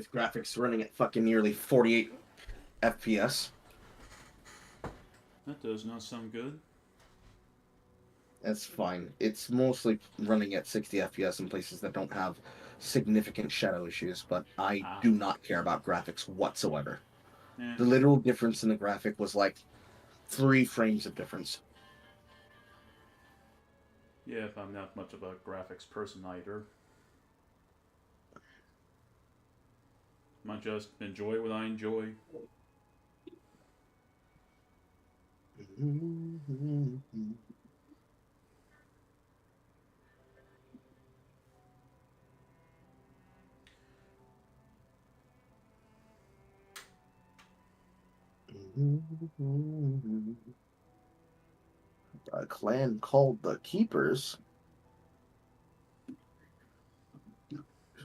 with graphics running at fucking nearly 48 FPS. That does not sound good. That's fine. It's mostly running at 60 FPS in places that don't have significant shadow issues, but I Ah, do not care about graphics whatsoever. eh. The literal difference in the graphic was like 3 frames of difference. Yeah, if I'm not much of a graphics person either. I just enjoy what I enjoy. A clan called the Keepers,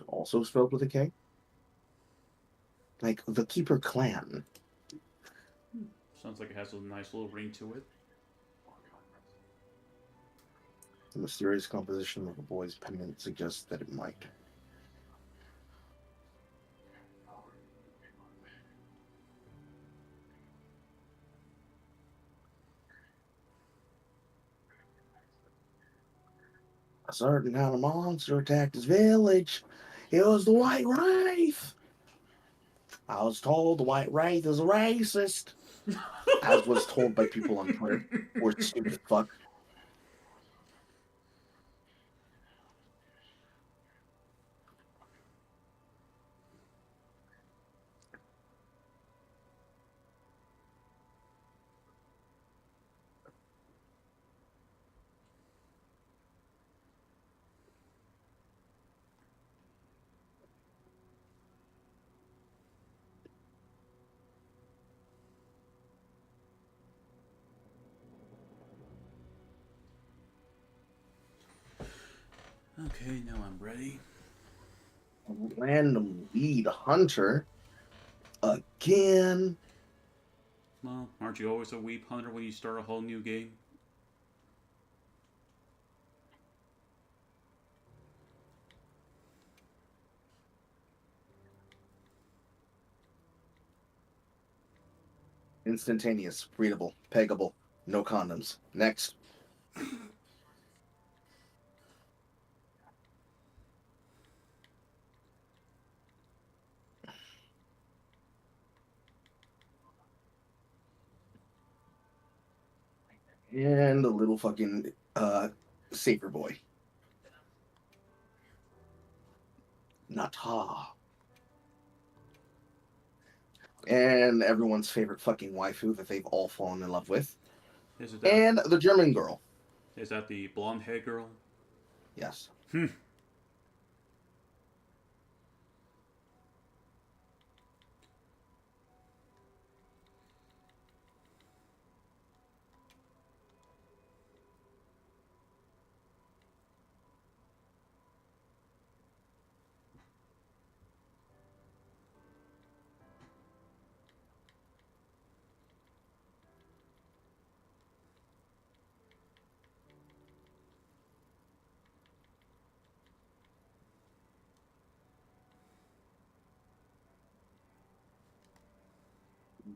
also spelled with a K. Like the Keeper clan. Sounds like it has a nice little ring to it. The mysterious composition of a boy's pendant suggests that it might. A certain kind of monster attacked his village. It was the White Wraith. I was told the White Wraith is a racist, as was told by people on Twitter. Or stupid fuck. Okay, now I'm ready. Random lead hunter again. Well, aren't you always a weep hunter when you start a whole new game? Instantaneous, readable, peggable, no condoms. Next. And a little fucking safer boy. Nata. And everyone's favorite fucking waifu that they've all fallen in love with. Is it that? And the German girl. Is that the blonde head girl? Yes. Hmm.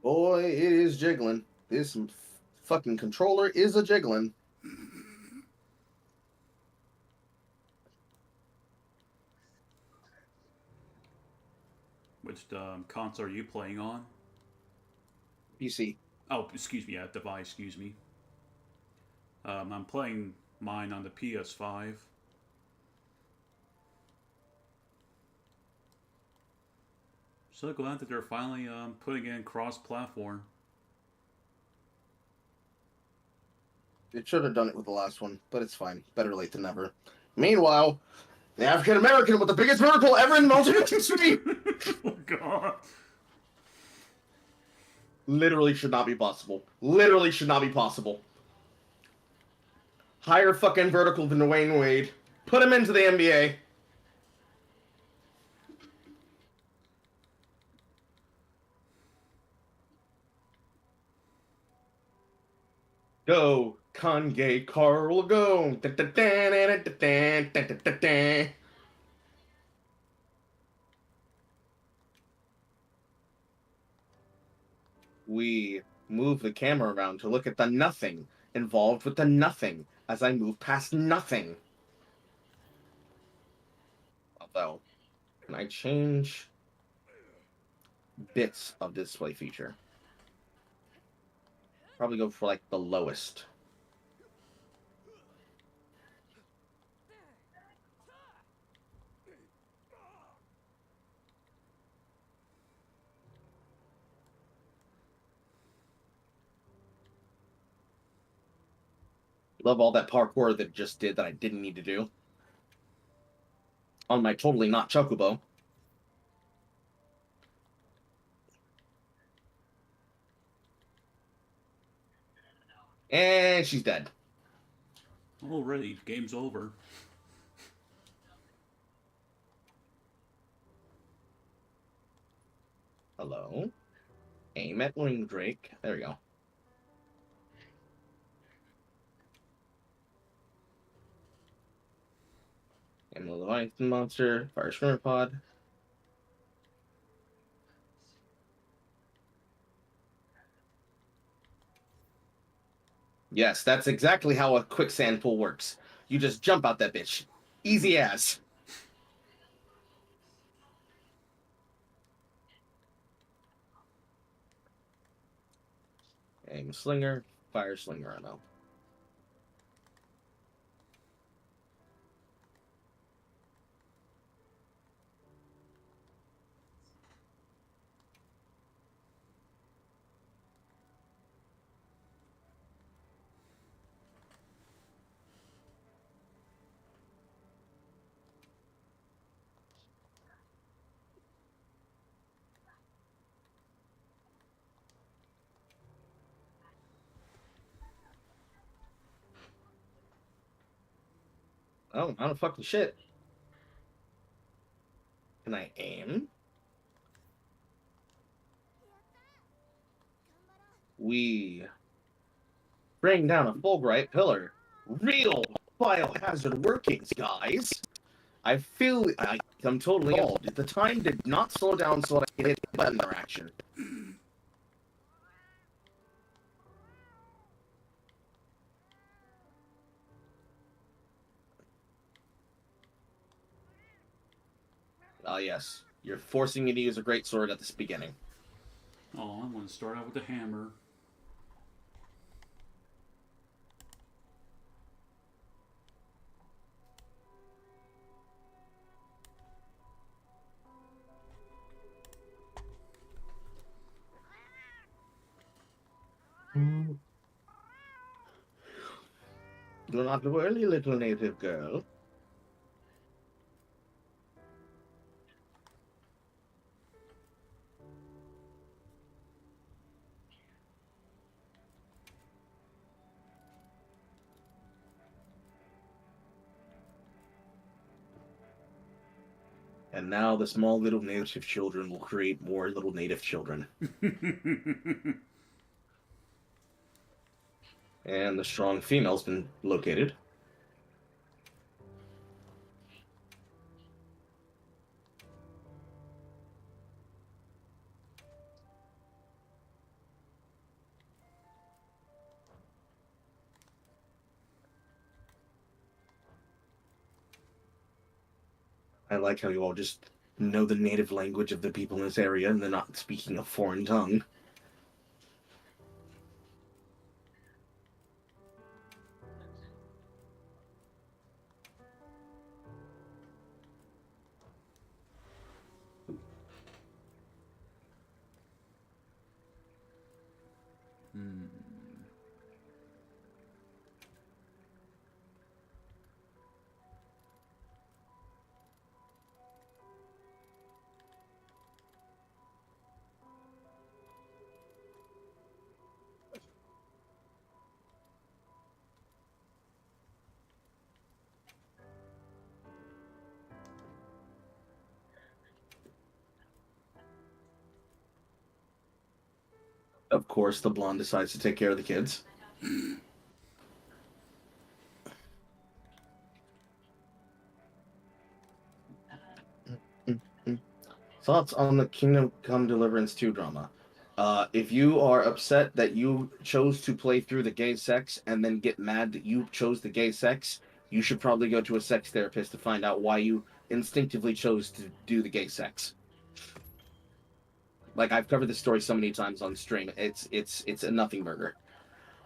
Boy, it is jiggling. This fucking controller is a jiggling. Which console are you playing on? PC. Oh, excuse me, device, excuse me. I'm playing mine on the PS5. So glad that they're finally putting in cross-platform. It should have done it with the last one, but it's fine. Better late than never. Meanwhile, the African American with the biggest vertical ever in multiple history. Oh God. Literally should not be possible. Literally should not be possible. Higher fucking vertical than Dwayne Wade. Put him into the NBA. Go, Kanye Carl, go. We move the camera around to look at the nothing involved with the nothing as I move past nothing. Although, can I change bits of display feature? Probably go for like the lowest. Love all that parkour that just did that I didn't need to do. On my totally not Chocobo. And she's dead. Already, game's over. Hello? Aim at Ring Drake. There we go. Aim the Leviathan monster. Fire Shrimmer Pod. Yes, that's exactly how a quicksand pool works. You just jump out that bitch. Easy as. Aim Slinger. Fire Slinger ammo. Oh, I don't fucking shit. Can I aim? We bring down a Fulbright pillar. Real biohazard workings, guys. I feel I'm totally old. The time did not slow down so that I could hit the button interaction. Ah, yes. You're forcing me to use a great sword at this beginning. Oh, I'm going to start out with the hammer. Do not worry, little native girl. And now the small little native children will create more little native children. And the strong female's been located. I like how you all just know the native language of the people in this area and they're not speaking a foreign tongue. Of course, the blonde decides to take care of the kids. Thoughts on the Kingdom Come Deliverance 2 drama? If you are upset that you chose to play through the gay sex and then get mad that you chose the gay sex, you should probably go to a sex therapist to find out why you instinctively chose to do the gay sex. Like, I've covered this story so many times on stream. It's a nothing burger.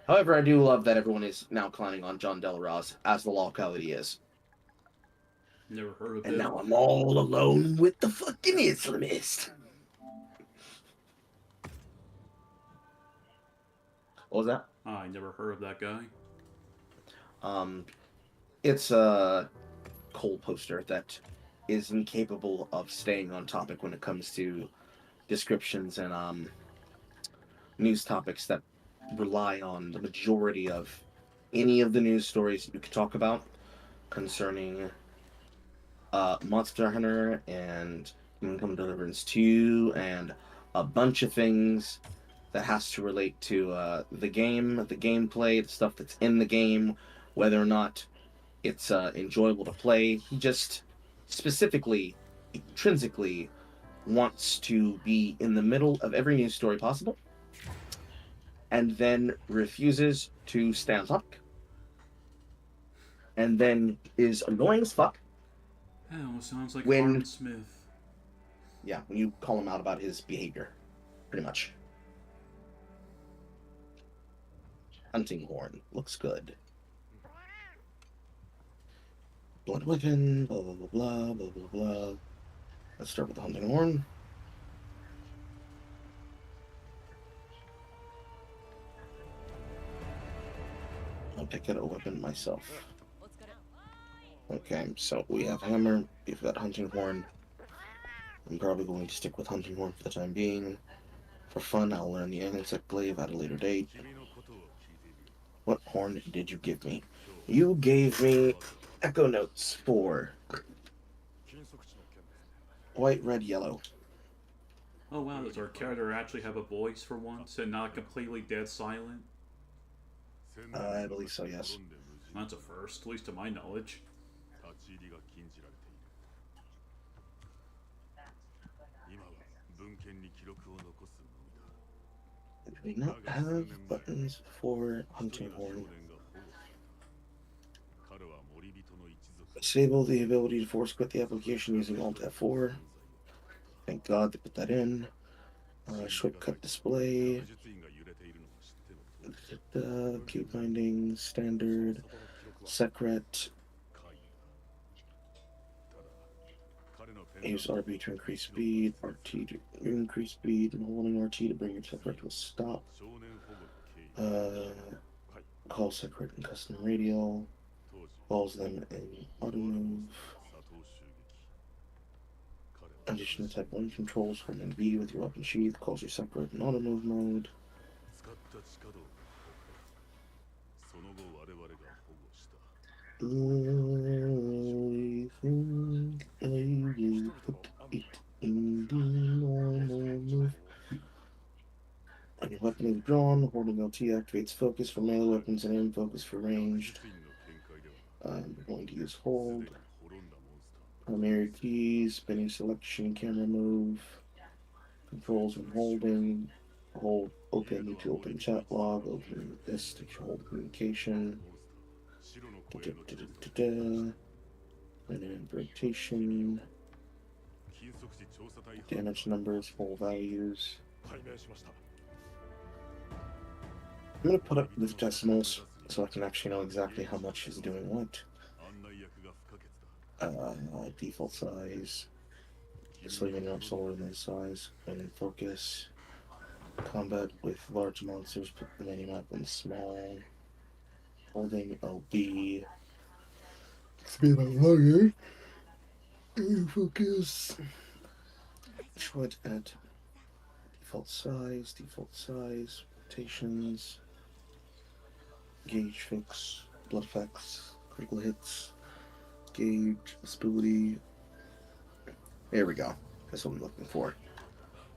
However, I do love that everyone is now clowning on John Delarosse as the locality is. Never heard of And it. now I'm all alone with the fucking Islamist. What was that? I never heard of that guy. It's a Cole poster that is incapable of staying on topic when it comes to descriptions and news topics that rely on the majority of any of the news stories you could talk about concerning Monster Hunter and Kingdom Come Deliverance 2 and a bunch of things that has to relate to the game, the gameplay, the stuff that's in the game, whether or not it's enjoyable to play. He just specifically, intrinsically wants to be in the middle of every news story possible and then refuses to stay on topic and then is annoying as fuck. Oh, sounds like When- Harlan Smith. Yeah, when you call him out about his behavior, pretty much. Hunting horn looks good. Blood weapon, blah blah blah blah blah blah blah. Let's start with the hunting horn. I'll pick out a weapon myself. Okay, so we have hammer, we've got hunting horn. I'm probably going to stick with hunting horn for the time being. For fun, I'll learn the insect glaive at a later date. What horn did you give me? You gave me Echo Notes for white, red, yellow. Oh wow, does our character actually have a voice for once and not completely dead silent? I believe so, yes. That's a first, at least to my knowledge. Do we not have buttons for hunting horn? Disable the ability to force quit the application using Alt F4. Thank God they put that in. Shortcut display. Key binding, standard, secret. Use RB to increase speed, RT to increase speed, and holding RT to bring your secret to a stop. Call secret and custom radial. Calls them in auto move. Additional type 1 controls holding B with your weapon sheath. Calls your secret in auto move mode. I think I will put it in the normal move. When your weapon is drawn, holding LT activates focus for melee weapons and aim focus for ranged. I'm going to use hold. Primary keys, spinning selection, camera move. Controls when holding. Hold open to open chat log, open this to hold communication. And rotation. Damage numbers, full values. I'm going to put up with decimals so I can actually know exactly how much is doing what. Default size. Just leaving up solar in this size. And focus. Combat with large monsters, put the minimap in small. Holding LB. Speed up longer. Focus. Short at default size, rotations, gauge fix, blood effects, critical hits, gauge, stability. There we go. That's what I'm looking for.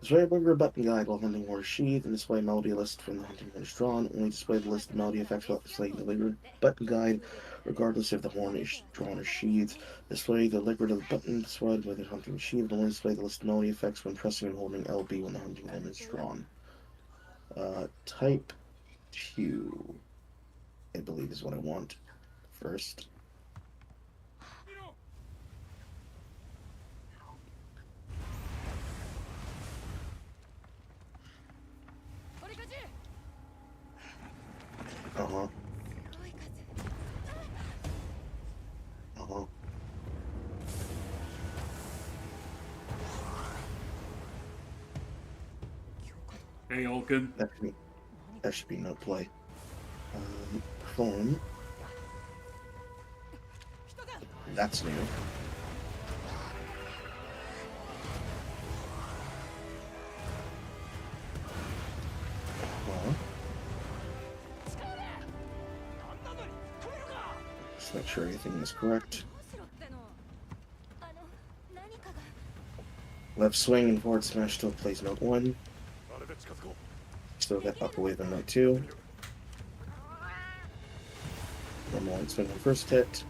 Display a bugger button guide while hunting horse sheath and display melody list from the hunting horse drawn. Only display the list of melody effects while displaying the liquid button guide, regardless if the horn is drawn or sheathed. Display the liquid of the button displayed whether hunting sheathed. Only display the list of melody effects when pressing and holding LB when the hunting horn is drawn. Type 2, I believe is what I want first. Uh-huh. Uh-huh. Hey, Olkin. That should be no play. Perform. That's new. Well, let's make sure everything is correct. Left swing and forward smash still plays note 1. Still got up wave on note 2. Normal line swing on first hit.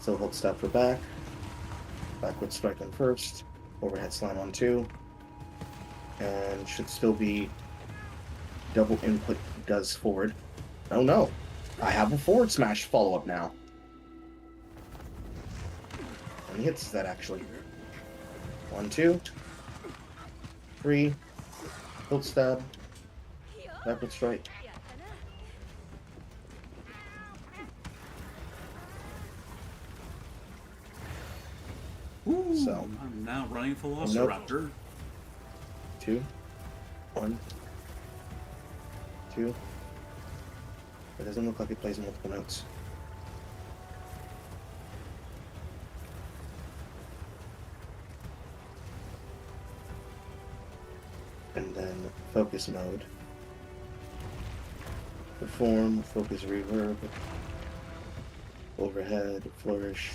Still hold stop for back. Backward strike on first. Overhead slam on 2. And should still be double input does forward. Oh no! I have a forward smash follow-up now. How many hits is that actually? 1, 2, 3. Hilt stab. Backward strike. Ooh, So I'm now running Velociraptor. 2, 1, 2. It doesn't look like it plays multiple notes. And then focus mode. Perform, focus reverb, overhead, flourish.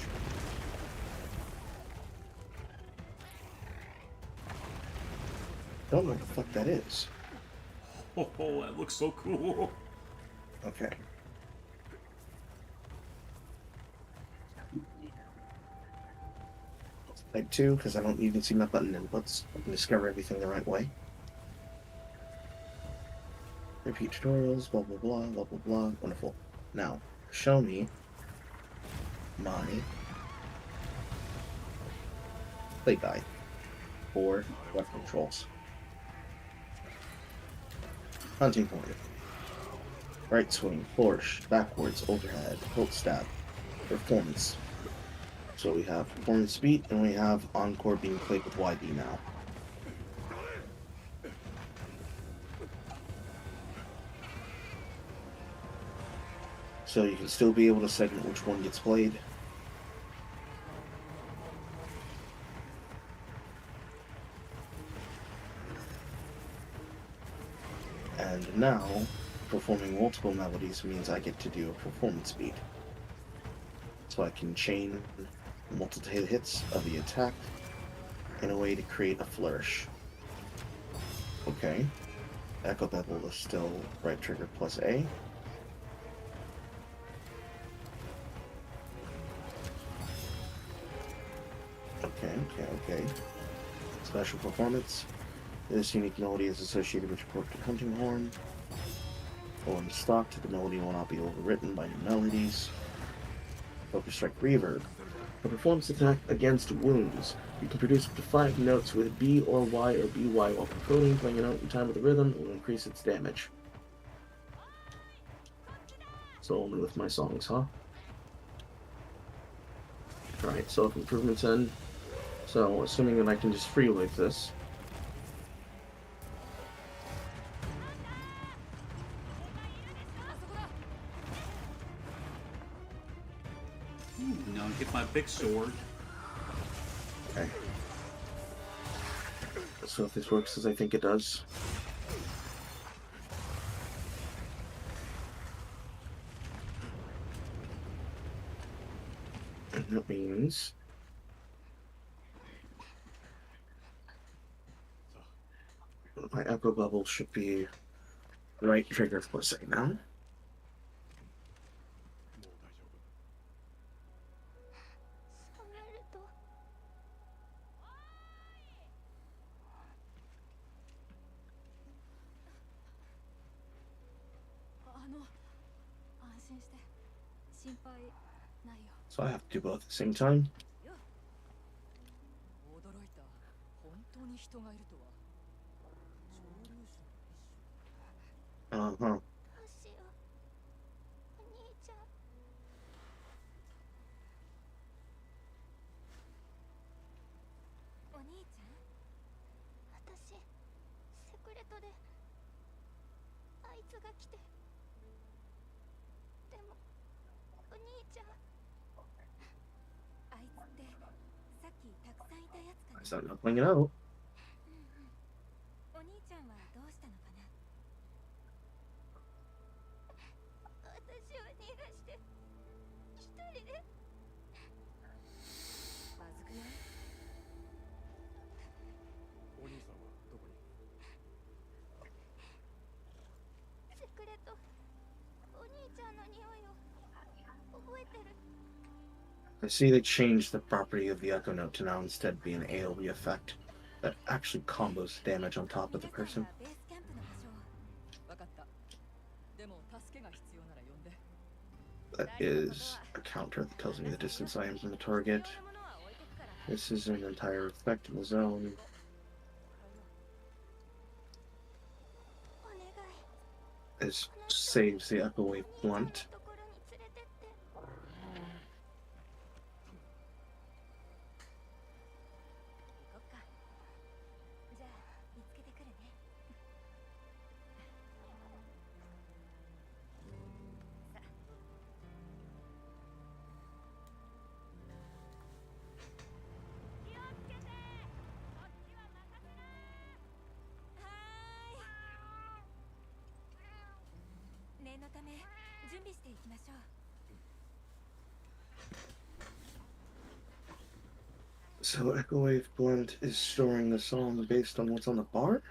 Don't know what the fuck that is. Oh, that looks so cool. Okay. Type 2, because I don't even see my button inputs. I can discover everything the right way. Repeat tutorials, blah blah blah, blah blah blah. Wonderful. Now, show me my play guide for weapon controls. Hunting horn. Right swing, flourish, backwards, overhead, hilt stab, performance. So we have performance speed, and we have encore being played with YB now. So you can still be able to segment which one gets played. And now, performing multiple melodies means I get to do a performance speed. So I can chain multiple hits of the attack in a way to create a flourish. Okay. Echo Bevel is still right trigger plus A. Okay. Special performance. This unique melody is associated with recorded hunting horn. Following stock to the melody will not be overwritten by new melodies. Focus strike reverb. A performance attack against wounds. You can produce up to 5 notes with B or Y or BY while performing. Playing a note in time with the rhythm will increase its damage. So only with my songs, huh? Alright, so if improvements in. So assuming that I can just freewave this. Now get my big sword. Okay. So if this works as I think it does. And that means my echo bubble should be right trigger plus A now. So I have to do both at the same time. Uh-huh. どうしよう。お兄ちゃん。お兄ちゃん。私、セクレトであいつが来て。でも、お兄ちゃん。あいつってさっきたくさんいたやつか I な。 started not playing it out. お兄ちゃんはどうしたのかな。私を逃がして一人で。まずくない？お兄さんはどこに？セクレト、お兄ちゃんの匂いを覚えてる。 I see they changed the property of the Echo Note to now instead be an AoE effect that actually combos damage on top of the person. ベースキャンプの場所を。わかった。でも助けが必要なら呼んで。 That is a counter that tells me the distance I am from the target. This is an entire effect in the zone. お願い。 This saves the Echo Wave Blunt. ところに連れてって。行こっか。じゃあ見つけてくるね。さあ。気をつけて。こっちは任せな。はーい。念のため準備していきましょう。 So Echo Wave Blunt is storing the song based on what's on the bar?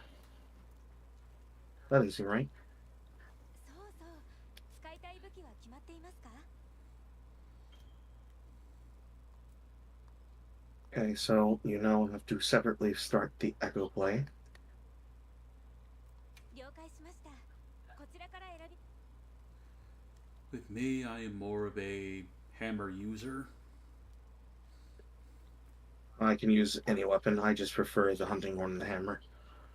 That doesn't seem right. そうそう。使いたい武器は決まっていますか？ Okay, so you now have to separately start the Echo Play. 了解しました。こちらから選び。 With me, I am more of a hammer user. I can use any weapon, I just prefer the hunting horn and the hammer.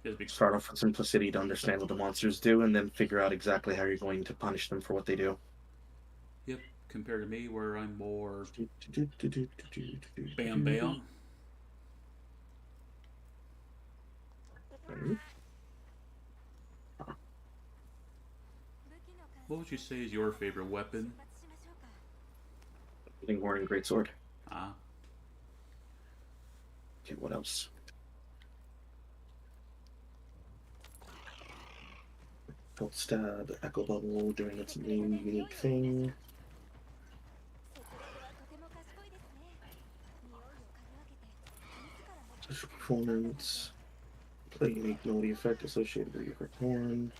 Just because Start off with simplicity to understand what the monsters do, and then figure out exactly how you're going to punish them for what they do. Yep, compared to me, where I'm more bam bam. What would you say is your favorite weapon? 出発しましょうか。 Hunting horn and greatsword. Ah, Okay, what else? Cold stab, echo bubble, doing its new unique thing. セクレトはとても賢いですね。匂いを嗅ぎ分けて自ら持って Special performance. Play unique melody effect associated with your horn.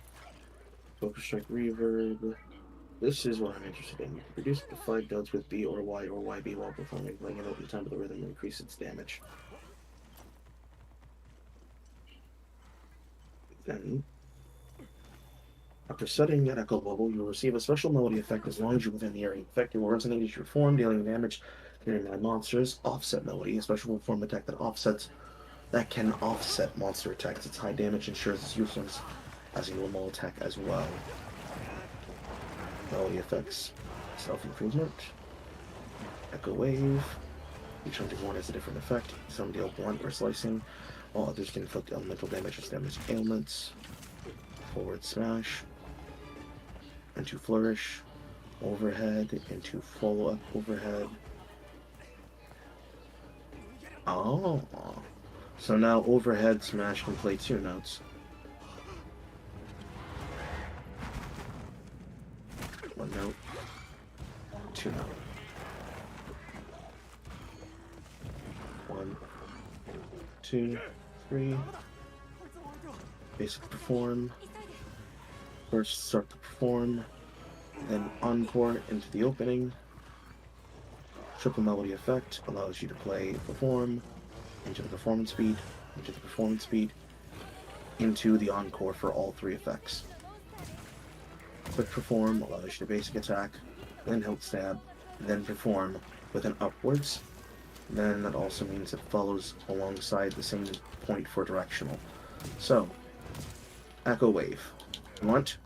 Focus strike reverb. This is what I'm interested in. You can produce up to 5 notes with B or Y or YB while performing, playing it over the time of the rhythm and increase its damage. Then, after setting that echo bubble, you will receive a special melody effect as long as you're within the area. The effect will resonate as your form, dealing damage to nearby monsters. Offset melody, a special form attack that can offset monster attacks. Its high damage ensures its usefulness as a normal attack as well. Melody effects, self-improvement, echo wave. Each hunting horn has a different effect. Some deal blunt or slicing, while others can inflict elemental damage or damage ailments. Forward smash, into flourish, overhead, into follow-up overhead. Oh, so now overhead smash can play 2 notes. 1 note, 2 note. 1, 2, 3. Basic perform. 急いで。 First start to perform, then encore into the opening. Triple melody effect allows you to play perform, into the performance speed, into the performance speed, into the encore for all 3 effects. Quick perform allows you to basic attack, then hilt stab, then perform with an upwards. Then that also means it follows alongside the same point for directional. So, Echo Wave. Blunt.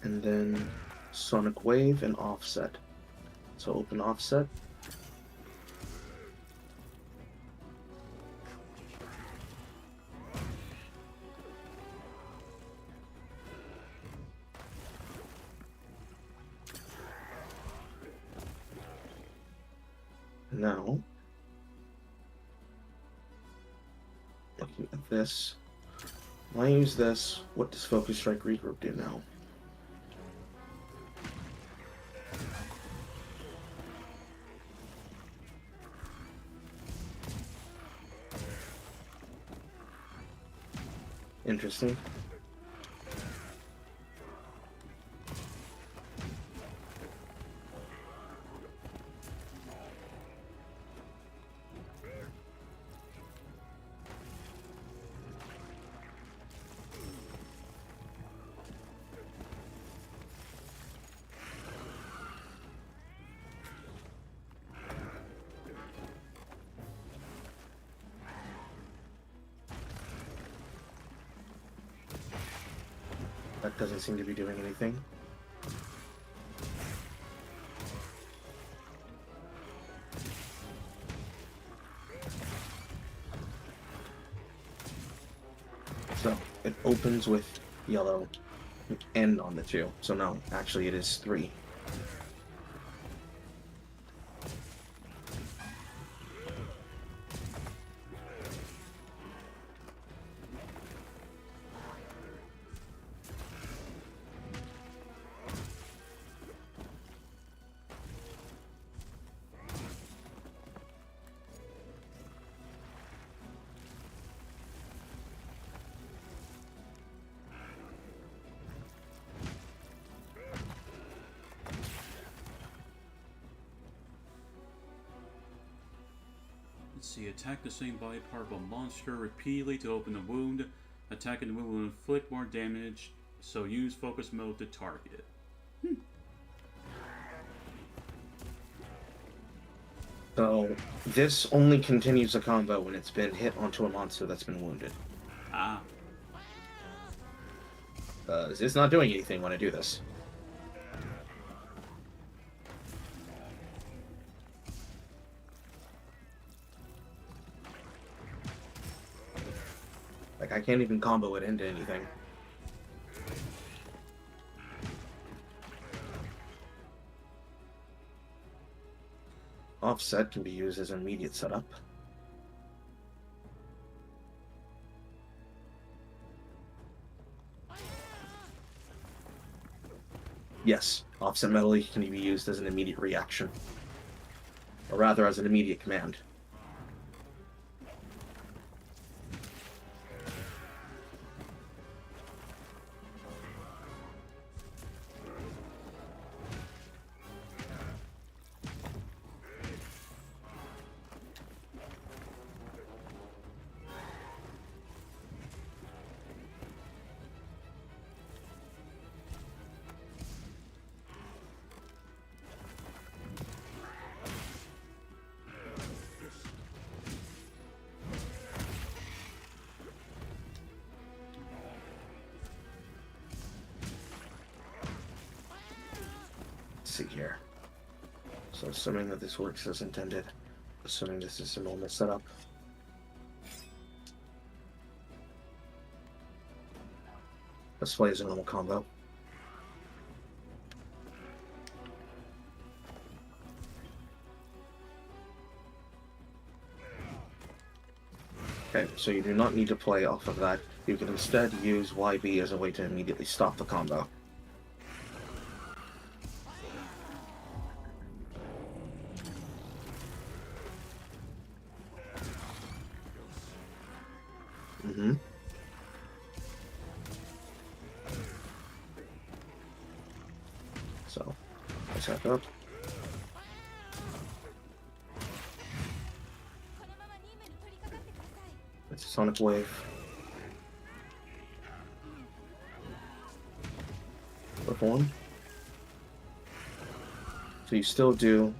And then Sonic Wave and Offset. So open Offset. Now, looking at this, when I use this, what does Focus Strike Regroup do now? Interesting. That doesn't seem to be doing anything. So, it opens with yellow end on the 2. So no, actually it is 3. Let's see, attack the same body part of a monster repeatedly to open the wound. Attacking the wound will inflict more damage, so use focus mode to target. So, this only continues the combo when it's been hit onto a monster that's been wounded. Ah, It's not doing anything when I do this. Like, I can't even combo it into anything. Offset can be used as an immediate setup. Yes, Offset Medley can be used as an immediate reaction. Or rather, as an immediate command. See here. So assuming that this works as intended, assuming this is a normal setup. Let's play as a normal combo. Okay, so you do not need to play off of that. You can instead use YB as a way to immediately stop the combo. So, let's back up. このまま任務に取り掛かってください。 Let's Sonic Wave. Perform. So you still do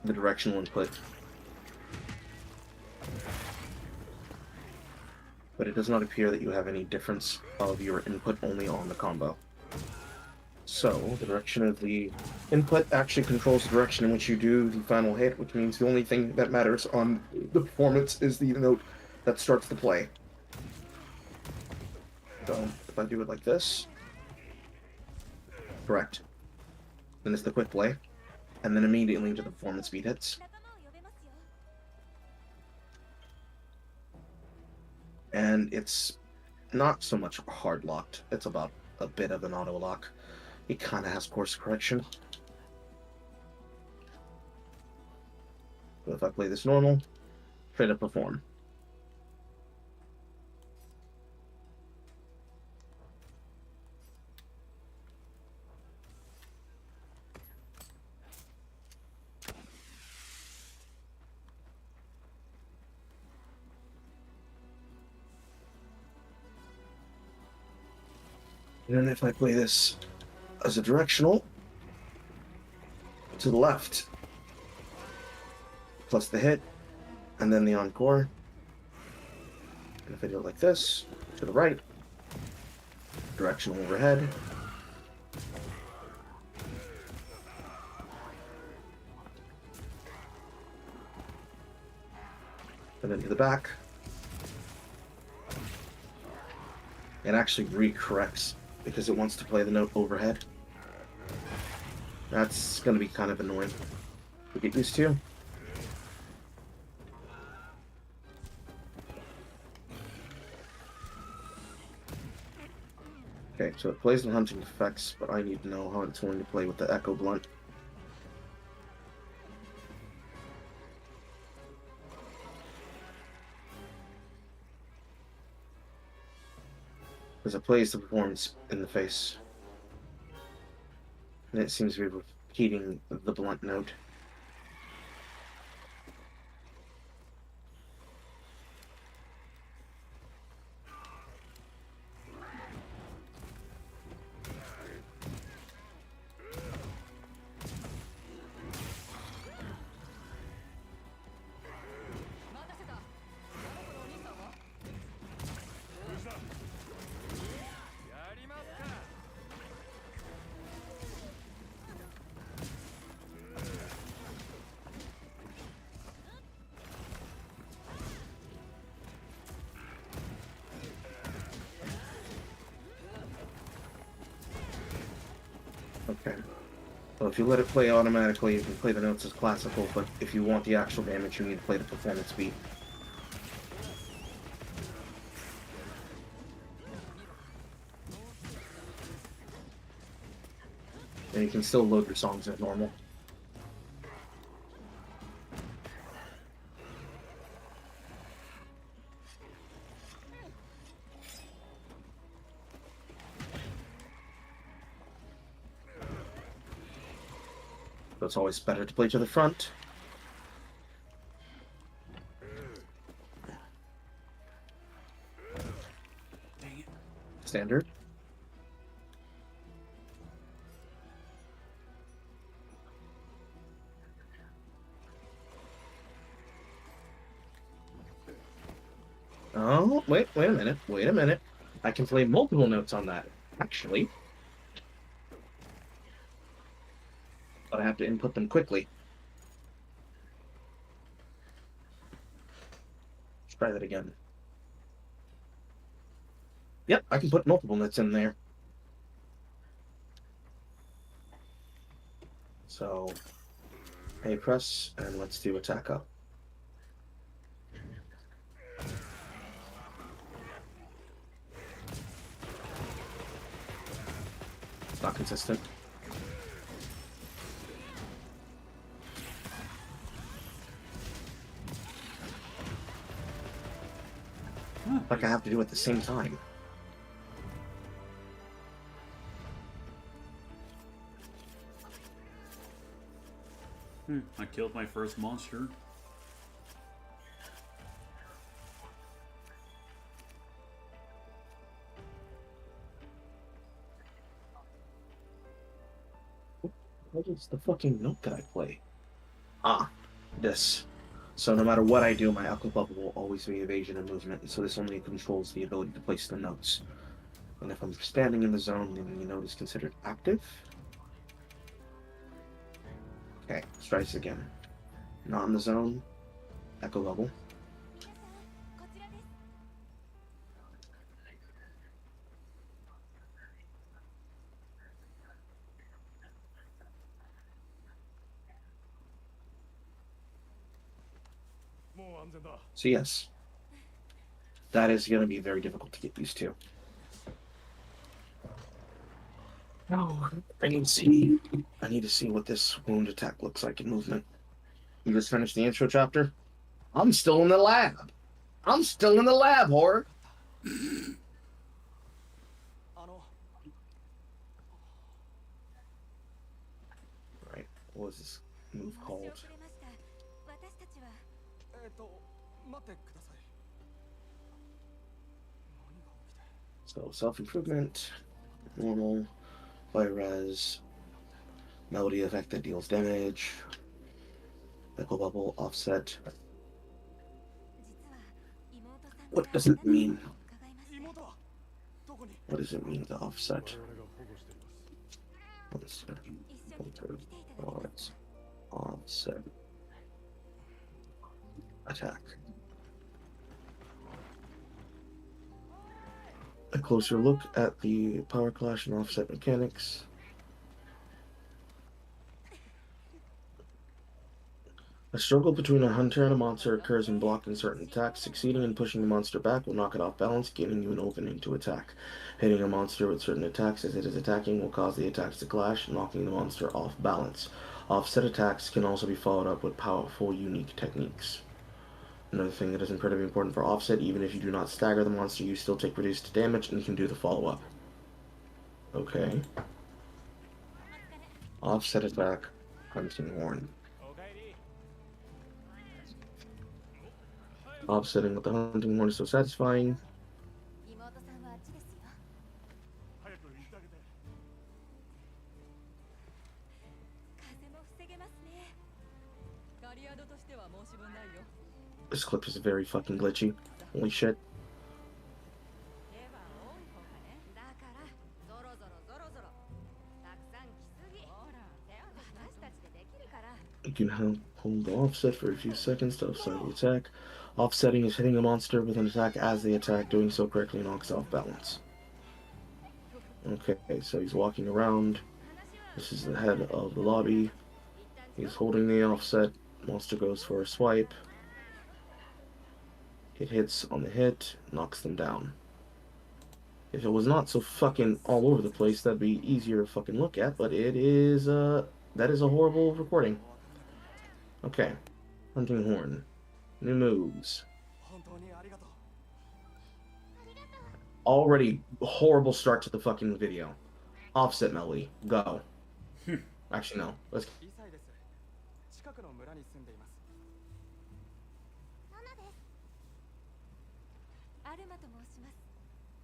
the directional input, but it does not appear that you have any difference of your input only on the combo. So the direction of the input actually controls the direction in which you do the final hit, which means the only thing that matters on the performance is the note that starts the play. So if I do it like this, correct, then it's the quick play, and then immediately into the performance beat hits. 仲間を呼べますよ。 And it's not so much hard locked, it's about a bit of an auto lock. It kind of has course correction. But if I play this normal, straight up perform. And then if I play this as a directional, to the left, plus the hit, and then the encore. And if I do it like this, to the right, directional overhead, and then to the back, it actually recorrects because it wants to play the note overhead. That's going to be kind of annoying to get used to. Okay, so it plays the hunting effects, but I need to know how it's going to play with the echo blunt. Because it plays the performance in the face. And it seems to be repeating the blunt note. Okay. So if you let it play automatically, you can play the notes as classical, but if you want the actual damage, you need to play the performance beat. And you can still load your songs as normal. So it's always better to play to the front. Dang it. Standard. Oh, wait a minute. I can play multiple notes on that, actually. But I have to input them quickly. Let's try that again. Yep, I can put multiple notes in there. So, A press, and let's do attack up. Not consistent. Like I have to do it at the same time. I killed my first monster. What is the fucking note that I play? Ah, this. So no matter what I do, my Aqua Bubble will always be evasion and movement, so this only controls the ability to place the notes. And if I'm standing in the zone, then the note is considered active. Okay, let's try this again. Not in the zone. Echo Bubble. こちらです。もう安全だ。 So yes, that is going to be very difficult to get used to. No, I need to see what this wound attack looks like in movement. You just finished the intro chapter? I'm still in the lab. I'm still in the lab, horror. あの Right, what was this move 申し called? 遅れました。私たちは待ってください。何が起きて。 So self-improvement, normal, fire res, melody effect that deals damage, echo bubble, offset. 実は妹さん What から does it mean? 伺いました。妹はどこに。 What does it mean, the offset? 我々が保護しています。 Offset, 一緒に来ていただけますか。 offset, attack. A closer look at the power clash and offset mechanics. A struggle between a hunter and a monster occurs in blocking certain attacks. Succeeding in pushing the monster back will knock it off balance, giving you an opening to attack. Hitting a monster with certain attacks as it is attacking will cause the attacks to clash, knocking the monster off balance. Offset attacks can also be followed up with powerful, unique techniques. Another thing that is incredibly important for offset, even if you do not stagger the monster, you still take reduced damage and can do the follow-up. Okay. Offset attack, Hunting Horn. おかえり。 Offsetting with the Hunting Horn is so satisfying. 妹さんはあっちですよ。早く行ってあげて。風も防げますね。ガリアドとしては申し分ないよ。 This clip is very fucking glitchy. Holy shit. 手は多い方がね。だからゾロゾロゾロゾロたくさん来すぎ。ほら、手を私たちでできるから。 You can hold the offset for a few seconds to offset the attack. Offsetting is hitting a monster with an attack as they attack. Doing so correctly knocks off balance. Okay, so he's walking around. This is the head of the lobby. He's holding the offset. Monster goes for a swipe. It hits on the hit, knocks them down. If it was not so fucking all over the place, that'd be easier to fucking look at, but it is, that is a horrible recording. Okay. Hunting Horn. New moves. 本当にありがとう。 Already horrible start to the fucking video. Offset melody. Go. Actually, no. Let's. イサイです。近くの村に住んでいます。ママです。アルマと申します。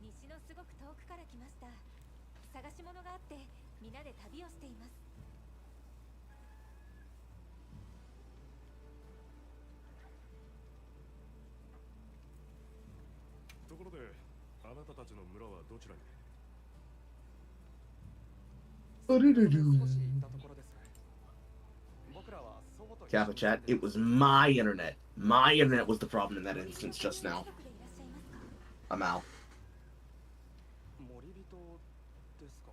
西のすごく遠くから来ました。探し物があって皆で旅をしています。ところで、あなたたちの村はどちらに。少し行ったところです。僕らは祖母と。 Kappa chat. It was my internet. My internet was the problem in that instance just now. 近くでいらっしゃいますか。 I'm out. 森人ですか。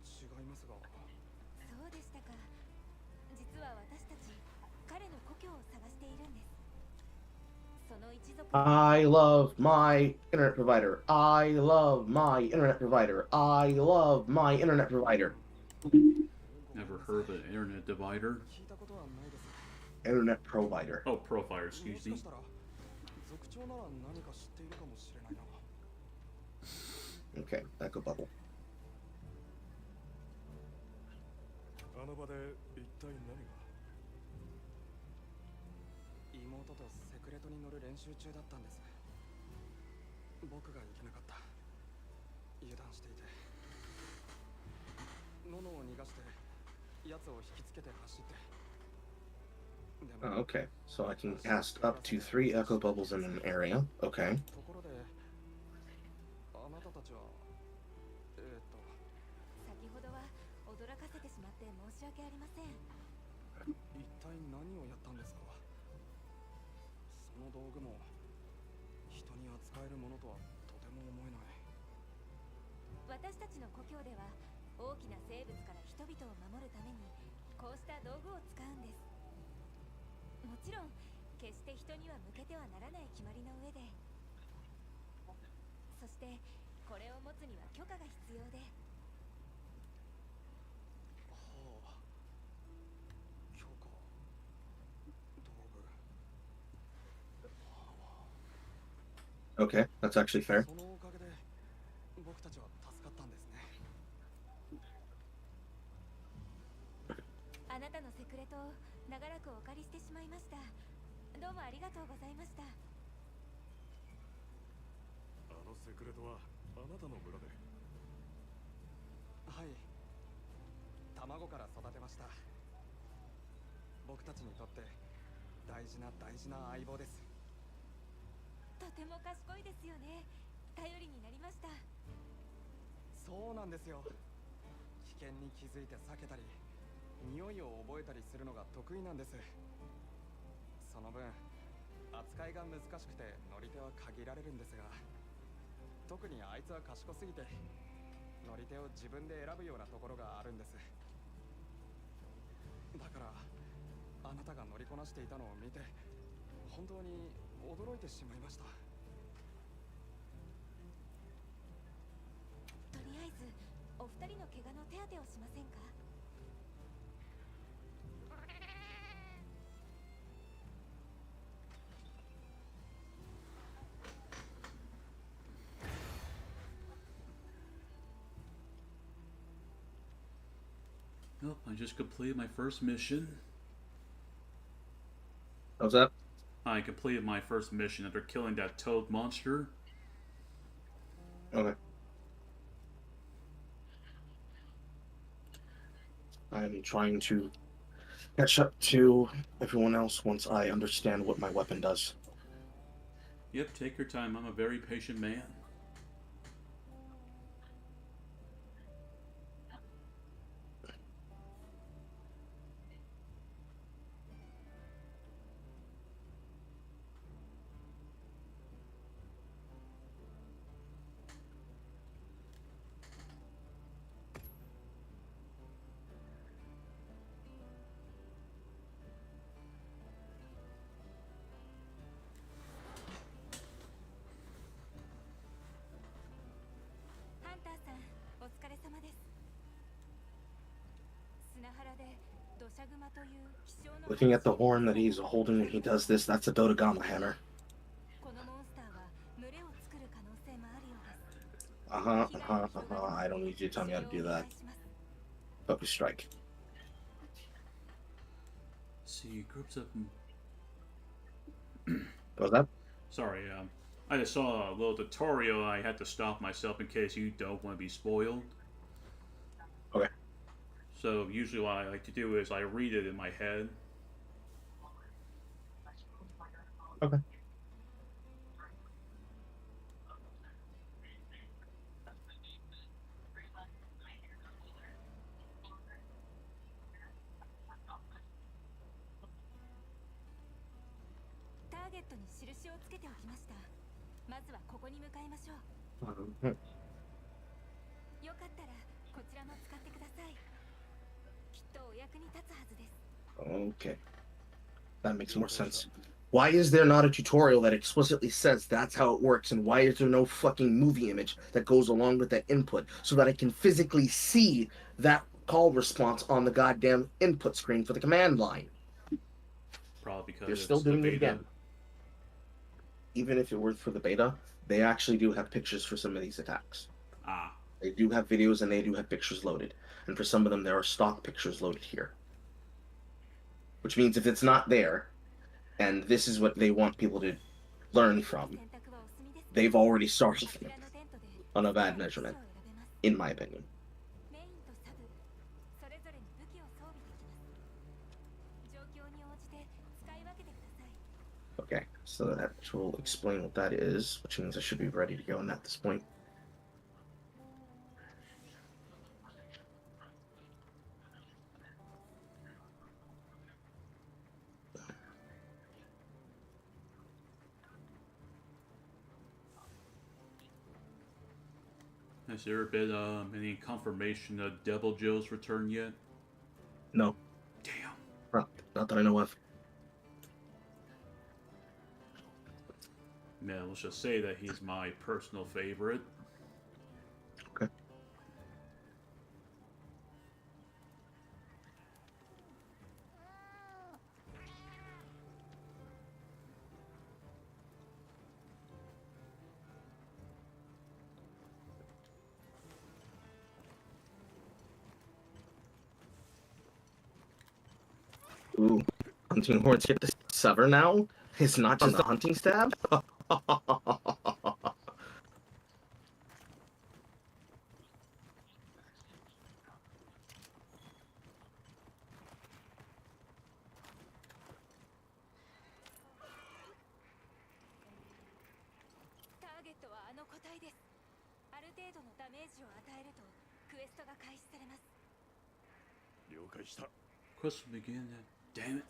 違いますが。そうでしたか。実は私たち彼の故郷を探しているんです。その一族。 I love my internet provider. I love my internet provider. I love my internet provider. Never heard of an internet divider. 聞いたことはないです。 Internet provider. Oh, profiler, も excuse し me. かしたら族長なら何か知っているかもしれないな。 Okay, echo bubble. あの場で一体何が。妹とセクレトに乗る練習中だったんです。僕が行けなかった。油断していて。喉を逃がして奴を引きつけて走って。で Oh, も okay. So I can cast up to 3 echo bubbles in an area. Okay. ところであなたたちは先ほどは驚かせてしまって申し訳ありません。一体何をやったんですか？その道具も人に扱えるものとはとても思えない。私たちの故郷では大きな生物から人々を守るためにこうした道具を使うんです。もちろん決して人には向けてはならない決まりの上で、そしてこれを持つには許可が必要で。はあ、許可、道具。 Okay, that's actually fair. そのおかげで僕たちは助かったんですね。あなたのセクレトを長らくお借りしてしまいました。どうもありがとうございました。あのセクレトはあなたの村で。はい、卵から育てました。僕たちにとって大事な相棒です。とても賢いですよね。頼りになりました。そうなんですよ。危険に気づいて避けたり匂いを覚えたりするのが得意なんです。その分扱いが難しくて乗り手は限られるんですが、特にあいつは賢すぎて乗り手を自分で選ぶようなところがあるんです。だからあなたが乗りこなしていたのを見て本当に驚いてしまいました。とりあえずお二人の怪我の手当てをしませんか？ Nope, I just completed my first mission. How's that? I completed my first mission after killing that toad monster. Okay. I'm trying to catch up to everyone else once I understand what my weapon does. Yep, take your time. I'm a very patient man. Looking at the horn that he's holding when he does this, that's a Dodogama hammer. I don't need you to tell me how to do that. Focus strike. See, groups of. What was that? Sorry, I just saw a little tutorial. I had to stop myself in case you don't want to be spoiled. Okay. So usually what I like to do is I read it in my head. Okay. Okay. That makes more sense. Why is there not a tutorial that explicitly says that's how it works, and why is there no fucking movie image that goes along with that input so that I can physically see that call response on the goddamn input screen for the command line? Probably because they're still doing the it again. Even if it were for the beta, they actually do have pictures for some of these attacks. Ah. They do have videos and they do have pictures loaded. And for some of them, there are stock pictures loaded here. Which means if it's not there, and this is what they want people to learn from, they've already started on a bad measurement, in my opinion. So that will explain what that is, which means I should be ready to go at this point. Has there been any confirmation of Devil Joe's return yet? No, Damn. not that I know of. Man, let's just say that he's my personal favorite. Okay. Ooh, hunting horns get to sever now? It's not just a hunting stab? ターゲットはあの個体です。ある程度のダメージを与えるとクエストが開始されます。了解した。 Quest will begin. Damn it.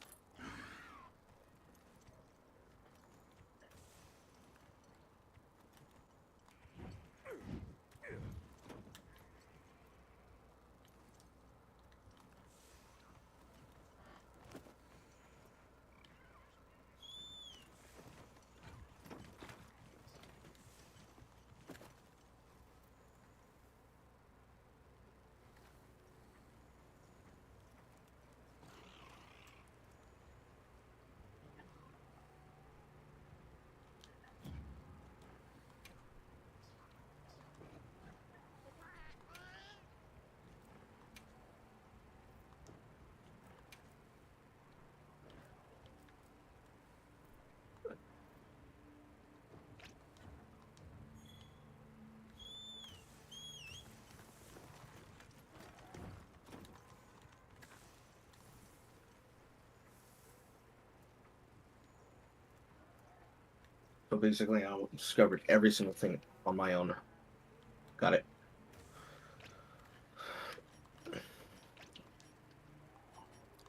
So basically, I discovered every single thing on my own. Got it.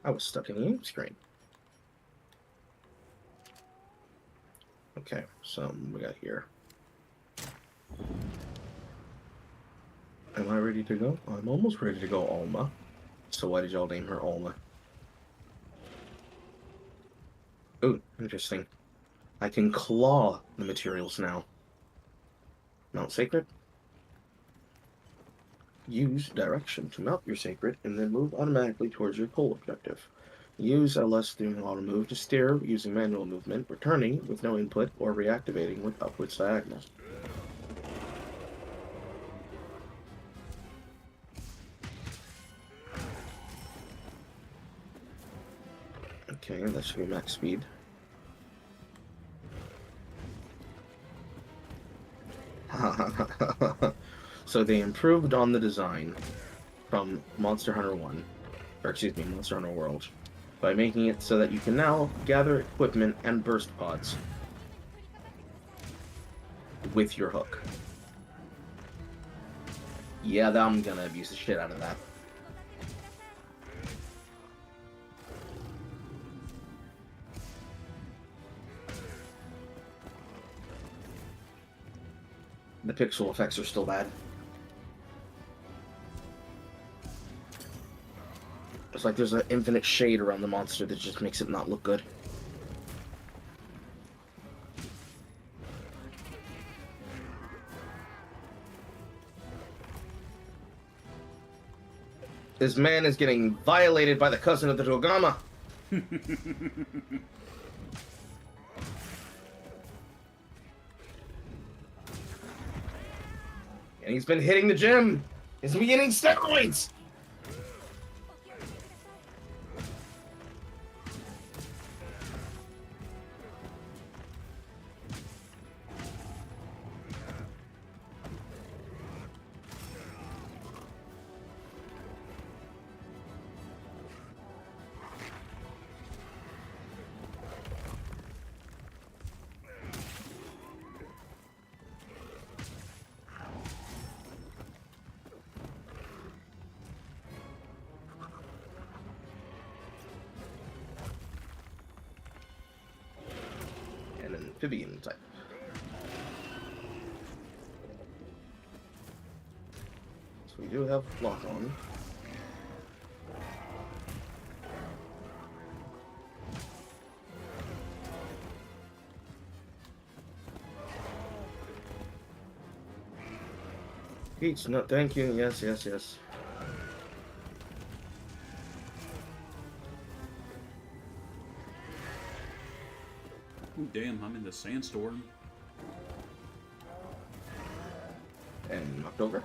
I was stuck in the game screen. Okay, so what we got here. Am I ready to go? I'm almost ready to go, Alma. So why did y'all name her Alma? Ooh, interesting. I can claw the materials now. Mount Sacred. Use direction to mount your Sacred and then move automatically towards your goal objective. Use LS doing auto move to steer using manual movement, returning with no input or reactivating with upwards diagonal. Okay, that should be max speed. So they improved on the design from Monster Hunter 1, or excuse me, Monster Hunter World, by making it so that you can now gather equipment and burst pods with your hook. Yeah, I'm gonna abuse the shit out of that. The pixel effects are still bad. It's like there's an infinite shade around the monster that just makes it not look good. This man is getting violated by the cousin of the Dogama. And he's been hitting the gym. He's been getting steroids. amphibian type. So we do have lock on. Peach, no, thank you. Yes, yes, yes. Oh, damn, I'm in the sandstorm. And knocked over.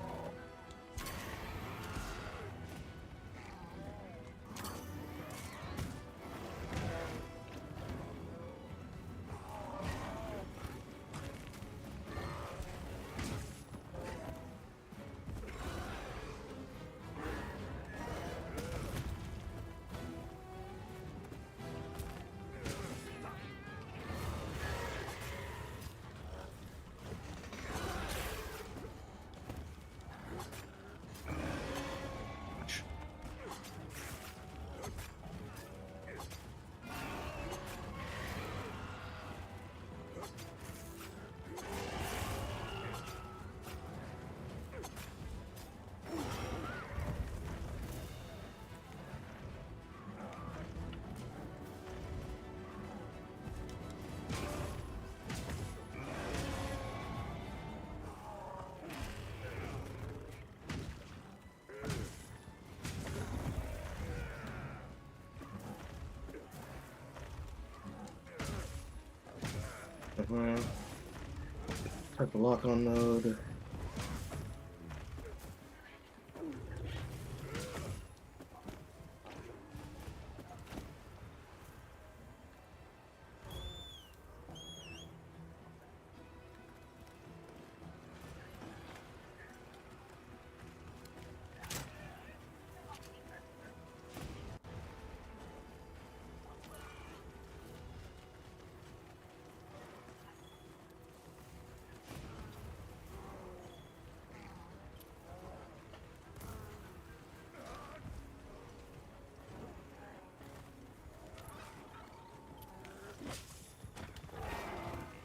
Type of lock on mode.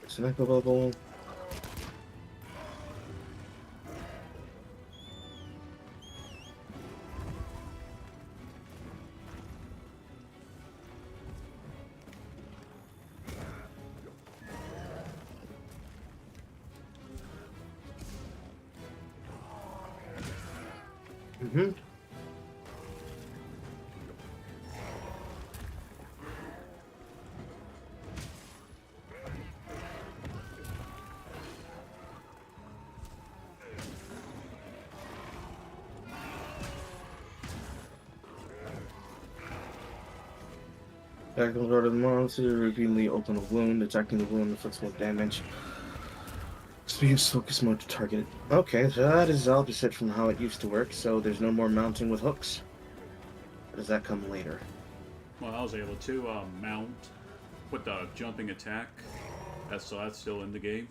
Sniper bubble. Mm-hmm. Back comes out of the monster, repeatedly open a wound, attacking the wound inflicts more damage. Use focus mode to target it. Okay, so that is opposite from how it used to work, so there's no more mounting with hooks. Or does that come later? Well, I was able to mount with the jumping attack. That's still in the game.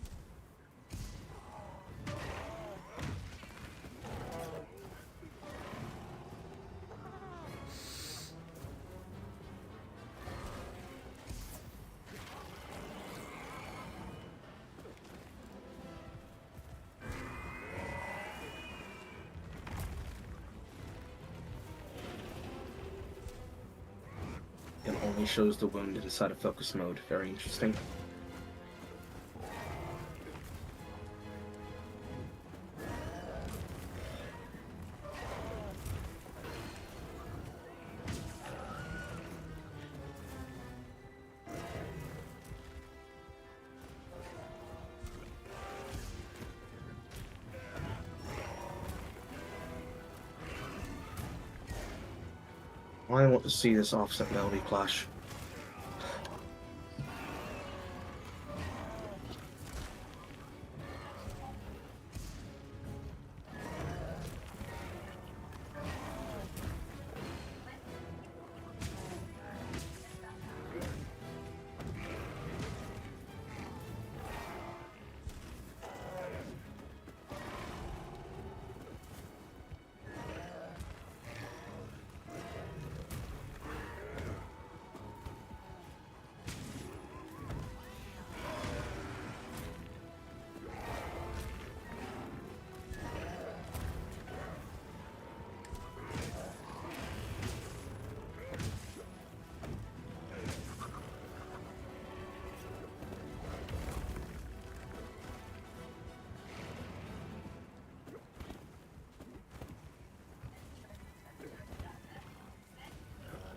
It only shows the wound inside of focus mode. Very interesting. I want to see this offset melody clash.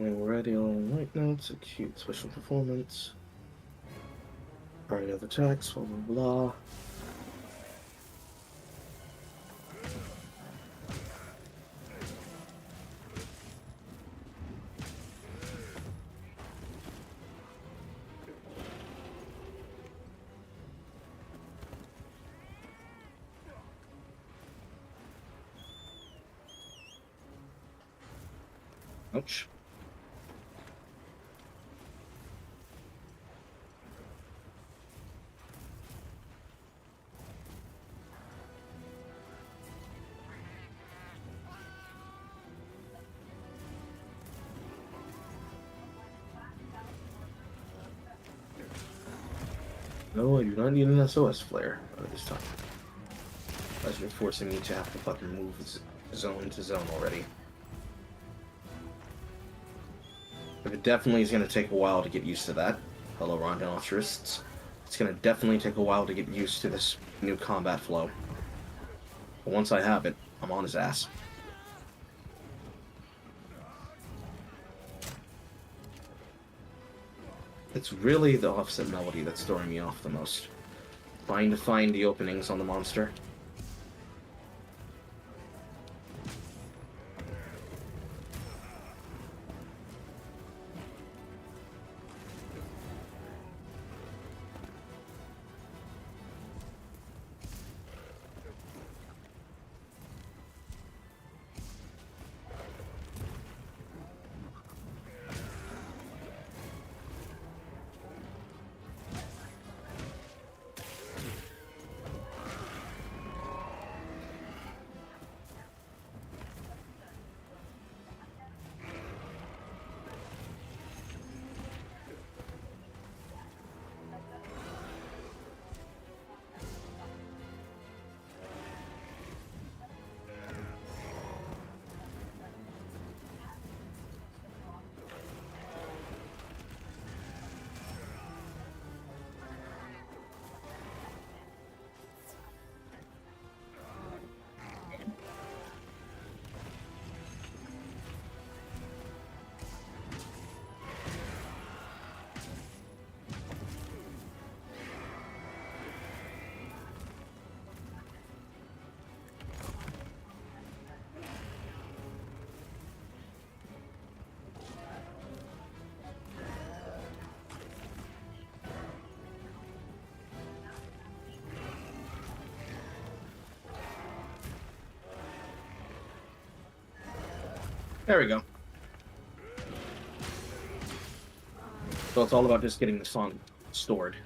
Already on right notes, acute special performance. Priority of attacks, blah blah blah. Ouch. No, I do not need an SOS flare this time. As you're forcing me to have to fucking move zone to zone already. But it definitely is going to take a while to get used to that. Hello, Rondinotrists. It's going to definitely take a while to get used to this new combat flow. But once I have it, I'm on his ass. It's really the offset melody that's throwing me off the most. Trying to find the openings on the monster. There we go. So it's all about just getting the song stored.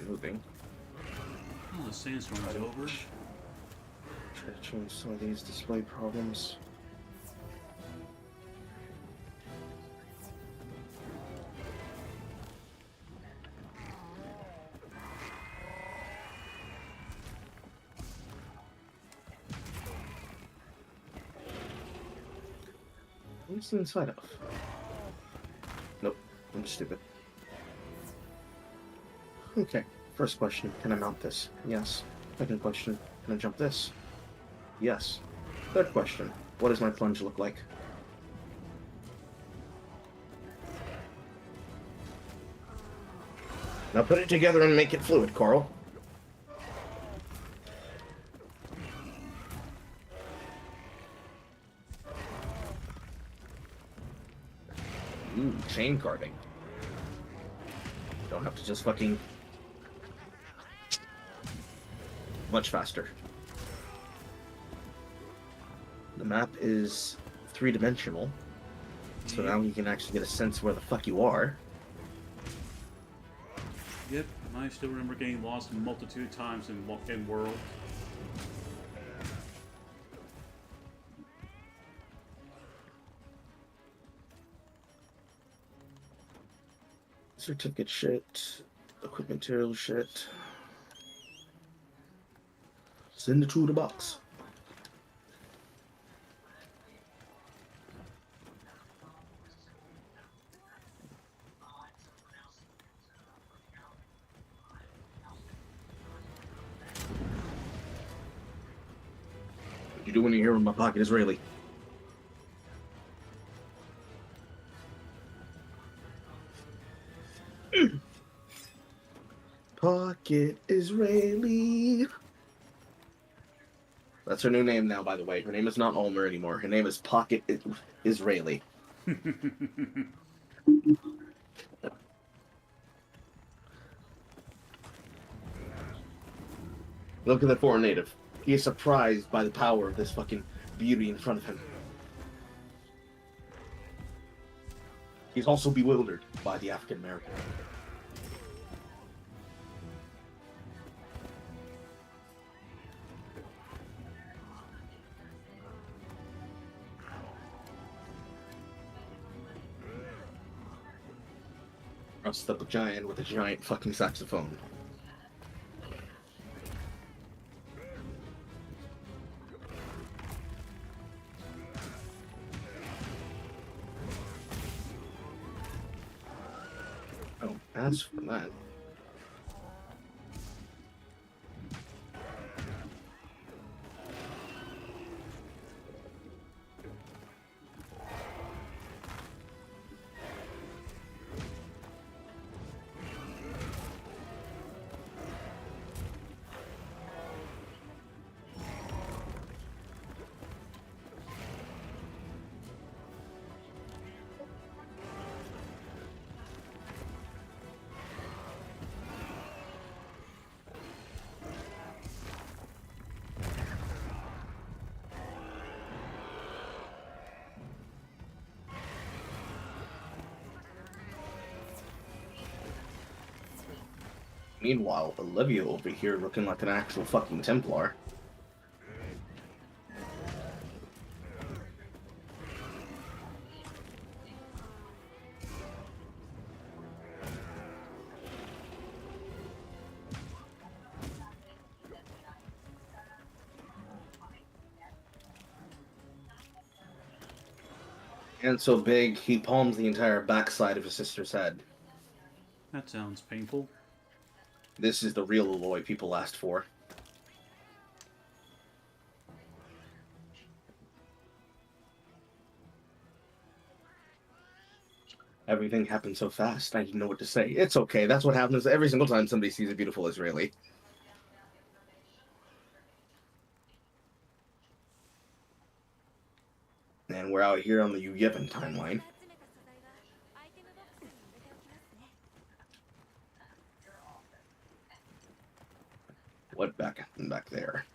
Moving. Oh, the sandstorm's over. Try to change some of these display problems. What's inside of? Nope, I'm stupid. Okay, first question, can I mount this? Yes. Second question, can I jump this? Yes. Third question, what does my plunge look like? Now put it together and make it fluid, Carl. Ooh, chain carving. Don't have to just fucking much faster. The map is 3-dimensional, so now you can actually get a sense where the fuck you are. Yep, I still remember getting lost a multitude of times in World. Certificate shit, equipment material shit. Send it to the box. What you do when you hear in my pocket Israeli? Pocket Israeli. That's her new name now, by the way. Her name is not Ulmer anymore. Her name is Pocket Israeli. Look at the foreign native. He is surprised by the power of this fucking beauty in front of him. He's also bewildered by the African American. Dressed up a giant with a giant fucking saxophone. Oh, as for that. Meanwhile, Olivia over here looking like an actual fucking Templar. And so big, he palms the entire backside of his sister's head. That sounds painful. This is the real Aloy people asked for. Everything happened so fast, I didn't know what to say. It's okay, that's what happens every single time somebody sees a beautiful Israeli. And we're out here on the Yevon timeline. 集めた素材はアイテムボックスに入れておきますね。 What back there?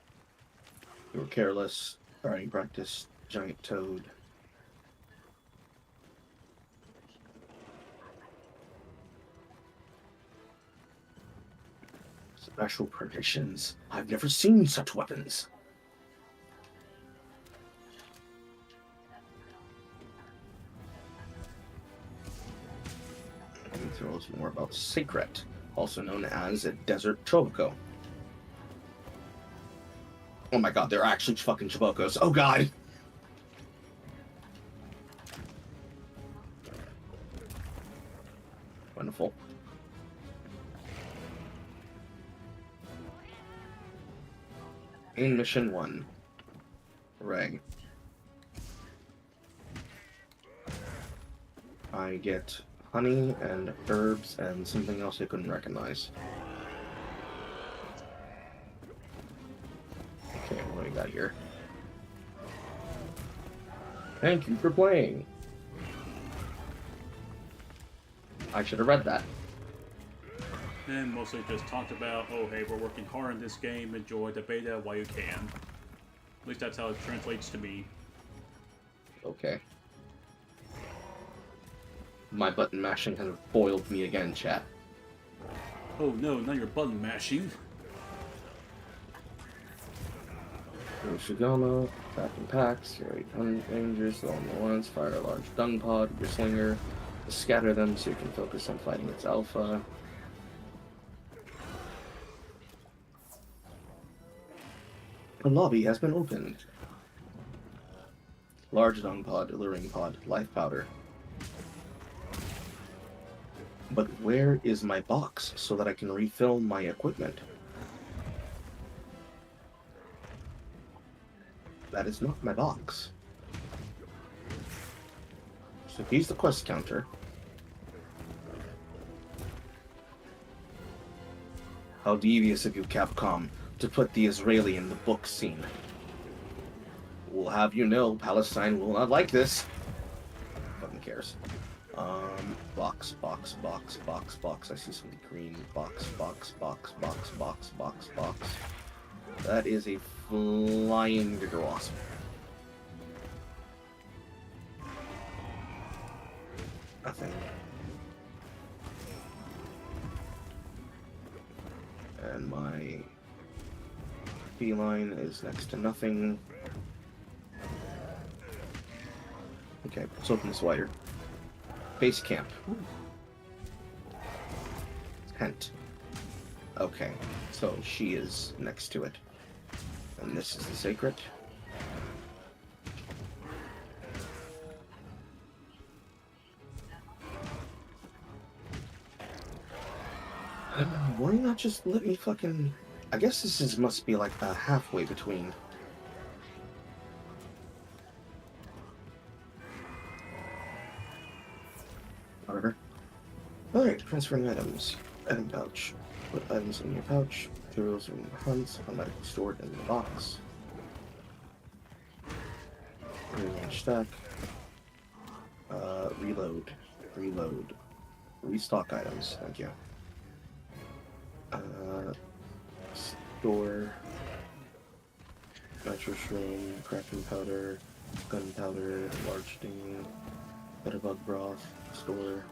You were careless, riding practice, giant toad. Special provisions. I've never seen such weapons. Let me tell us more about Secret, also known as a Desert Choco. Oh my god, they're actually fucking Chibokos. Oh god! Wonderful. In mission 1. Reg. I get honey and herbs and something else I couldn't recognize. Okay, what do we got here? Thank you for playing. I should have read that. and mostly just talked about, oh hey, we're working hard in this game, enjoy the beta while you can. At least that's how it translates to me. Okay. My button mashing has foiled me again, chat. Oh no, not your button mashing. Ushigama, attacking packs, your 800 rangers, on the ones, fire a large dung pod with your slinger, scatter them so you can focus on fighting its alpha. A lobby has been opened. Large dung pod, alluring pod, life powder. But where is my box so that I can refill my equipment? That is not my box. So here's the quest counter. How devious of you, Capcom, to put the Israeli in the book scene. We'll have you know, Palestine will not like this. Fucking cares. Box. I see something green. Box. That is a flying bigger wasp. Nothing. And my feline is next to nothing. Okay, let's open this wider. Base camp. Tent. Okay, so she is next to it. And this is the sacred. Why not just let me fucking... I guess this is must be like a halfway between... Whatever. Alright, transferring items. Item pouch. Put items in your pouch. Materials in the hunt. Automatically stored in the box. Rearrange stack. Reload. Restock items. Thank you. Store. Nitro shroom. Cracking powder. Gunpowder. Large stinging. Butterbug broth. Store.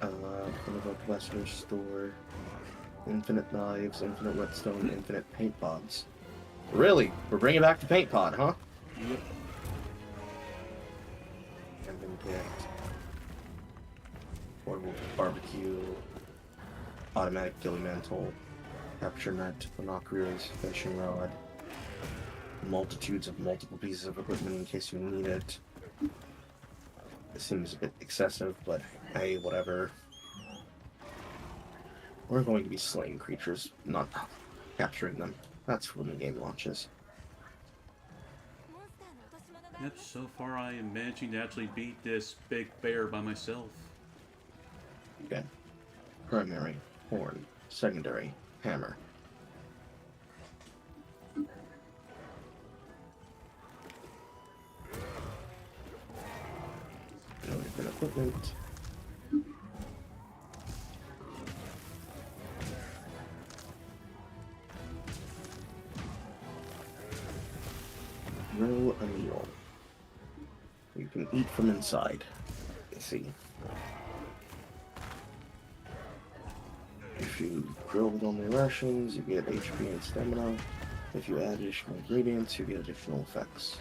Butterbug Western store. Infinite knives, infinite whetstone, infinite paint pods. Really? We're bringing back the paint pod, huh? Yep. Camping kit. Portable barbecue. Automatic ghillie mantle. Capture net. Binoculars. Fishing rod. Multitudes of multiple pieces of equipment in case you need it. It seems a bit excessive, but hey, whatever. We're going to be slaying creatures, not capturing them. That's when the game launches. Yep, so far I am managing to actually beat this big bear by myself. Okay. Primary, horn, secondary, hammer. No different equipment. Grill a meal. You can eat from inside. Let's see. If you grill with only rations, you get HP and stamina. If you add additional ingredients, you get additional effects.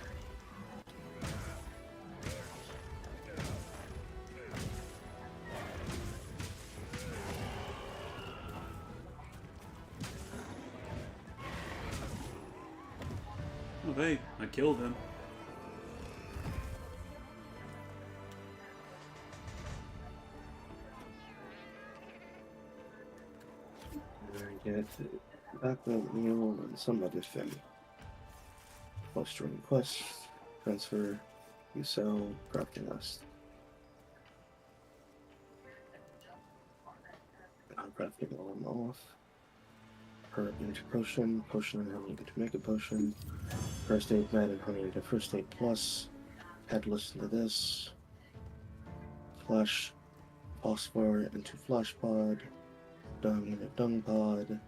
Oh hey, I killed him. I get backup meal and some other thing. Fostering quests, transfer, you sell, crafting list. I'm crafting all of them off. Herb into potion, potion and honey to make a potion. First aid med and honey to first aid plus. Add list into this. Flesh, Phosphor into Flash Pod. Dung into Dung Pod.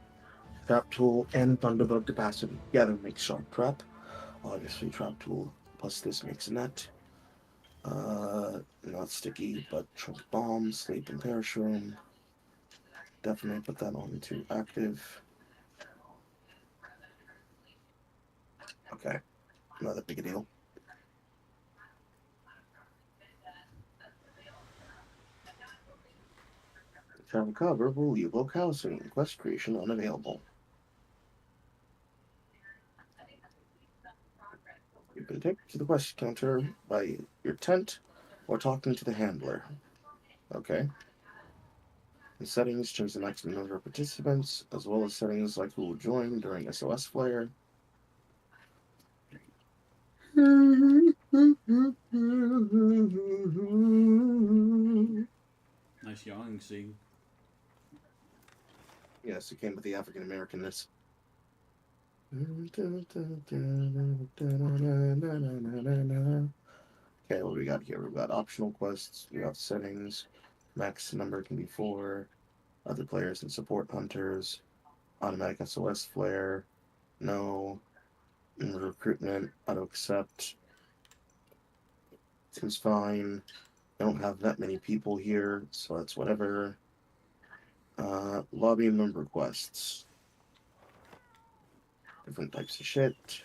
Trap Tool and Thunderbug Capacity together makes Sharp Trap. Obviously, Trap Tool plus this makes Net. Not sticky, but Trunk Bomb, Sleep and Perish Room. Definitely put that on to active. Okay, not that big a deal. Travel cover will leave locale soon. Quest creation unavailable. You can take to the quest counter by your tent or talking to the handler. Okay. In settings, change the maximum number of participants, as well as settings like who will join during SOS Flare. Nice yawning scene. Yes, it came with the African Americanness. Okay, what we got here? We've got optional quests, we got settings, max number can be 4, other players and support hunters, automatic SOS flare, no, recruitment, auto accept. Seems fine. I don't have that many people here, so that's whatever. Lobby member quests. Different types of shit.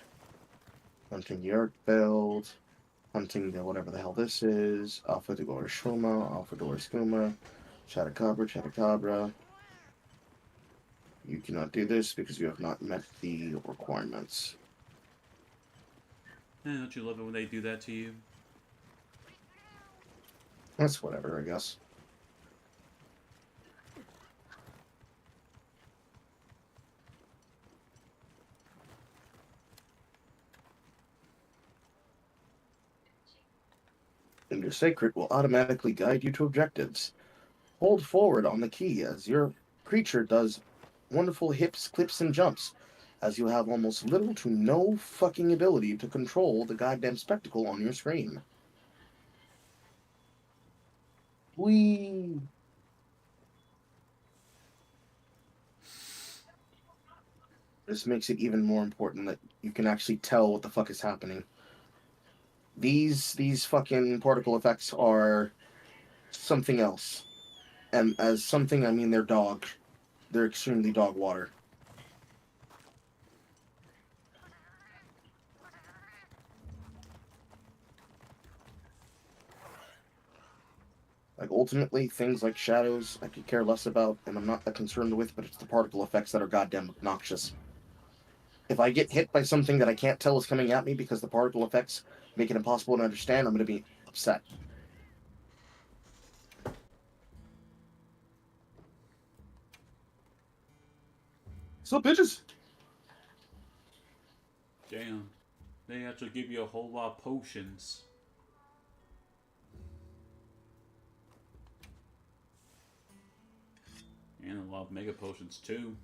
Hunting Yarkveld. Hunting the whatever the hell this is. Alpha Degor Shuma. Alpha Dor Skuma. Chatacabra, Chatacabra. You cannot do this because you have not met the requirements. Don't you love it when they do that to you? That's whatever, I guess. And your Sacred will automatically guide you to objectives. Hold forward on the key as your creature does wonderful hips, clips, and jumps, as you have almost little to no fucking ability to control the goddamn spectacle on your screen. Whee! This makes it even more important that you can actually tell what the fuck is happening. These fucking particle effects are something else. And as something, I mean they're dog. They're extremely dog water. Like, ultimately, things like shadows I could care less about, and I'm not that concerned with, but it's the particle effects that are goddamn obnoxious. If I get hit by something that I can't tell is coming at me because the particle effects make it impossible to understand, I'm going to be upset. So, bitches! Damn. They actually give you a whole lot of potions. And a lot of mega potions too.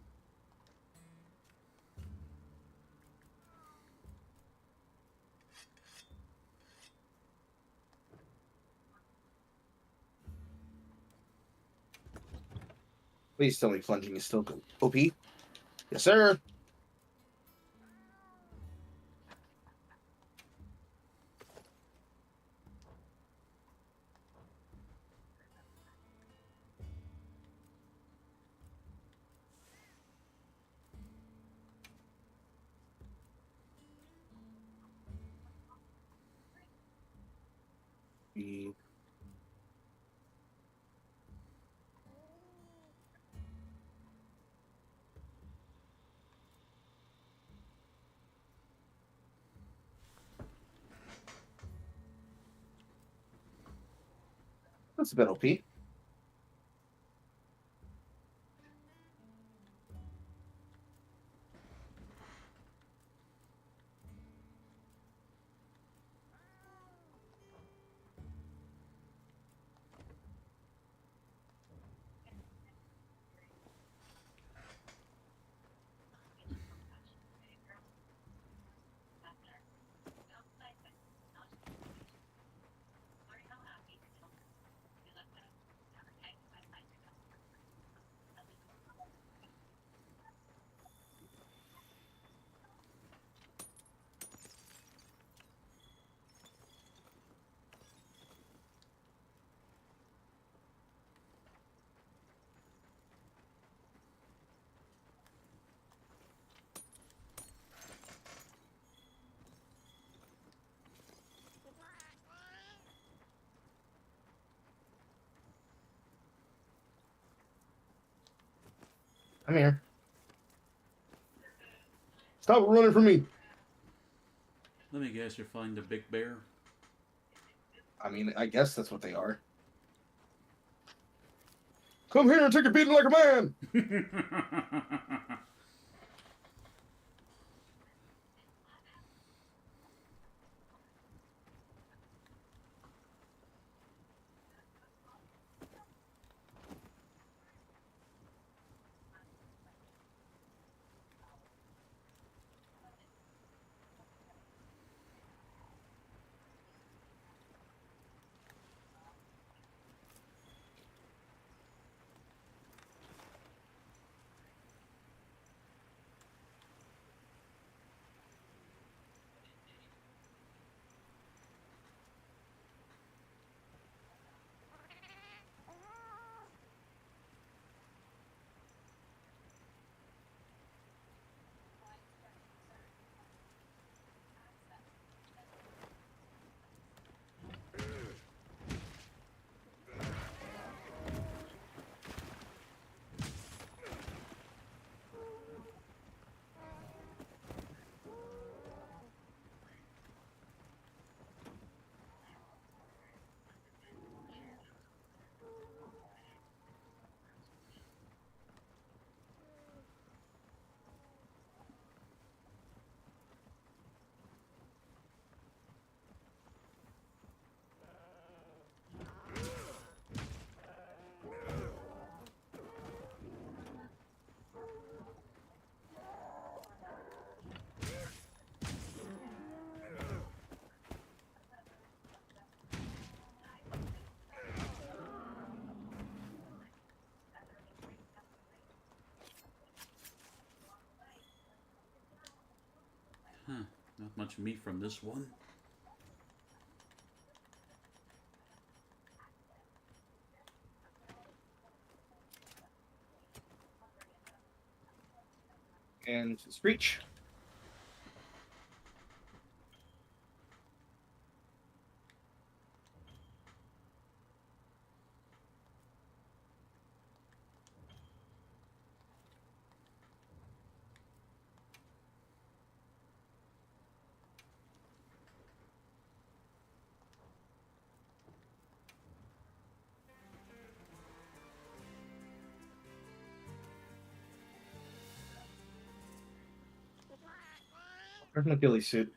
Please tell me plunging is still good. OP? Yes, sir! That's a bit OP. Come here. Stop running from me. Let me guess, you're fighting the big bear? I mean, I guess that's what they are. Come here and take a beating like a man. Huh, not much meat from this one. And Screech. Where's my ghillie suit?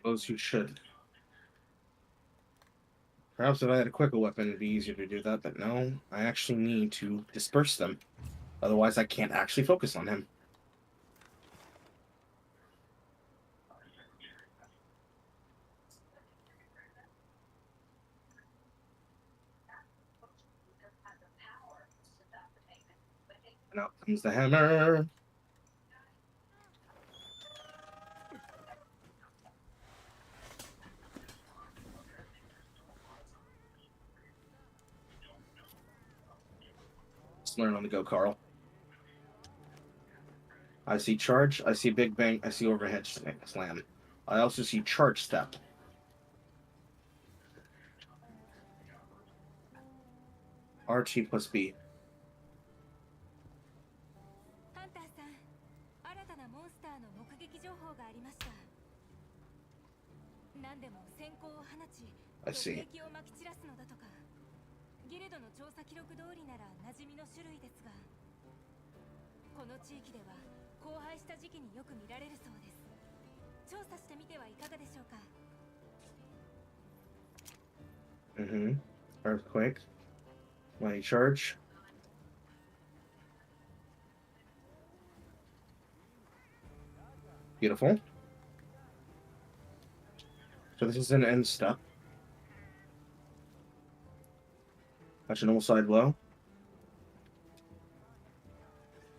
Those who should. Perhaps if I had a quicker weapon, it'd be easier to do that, but no, I actually need to disperse them. Otherwise, I can't actually focus on him. And out comes the hammer. Let's learn on the go, Carl. I see charge, I see big bang, I see overhead slam. I also see charge step. RT plus B. ハンターさん、新たなモンスターの目撃情報がありました。何でも閃光を放ち、 I see. 敵をまき散らすのだとか。ギルドの調査記録通りなら馴染みの種類ですが、この地域では荒廃した時期によく見られるそうです。調査してみてはいかがでしょうか。Earthquake. Mighty charge. Beautiful. So this is an end step. Touch a normal side blow.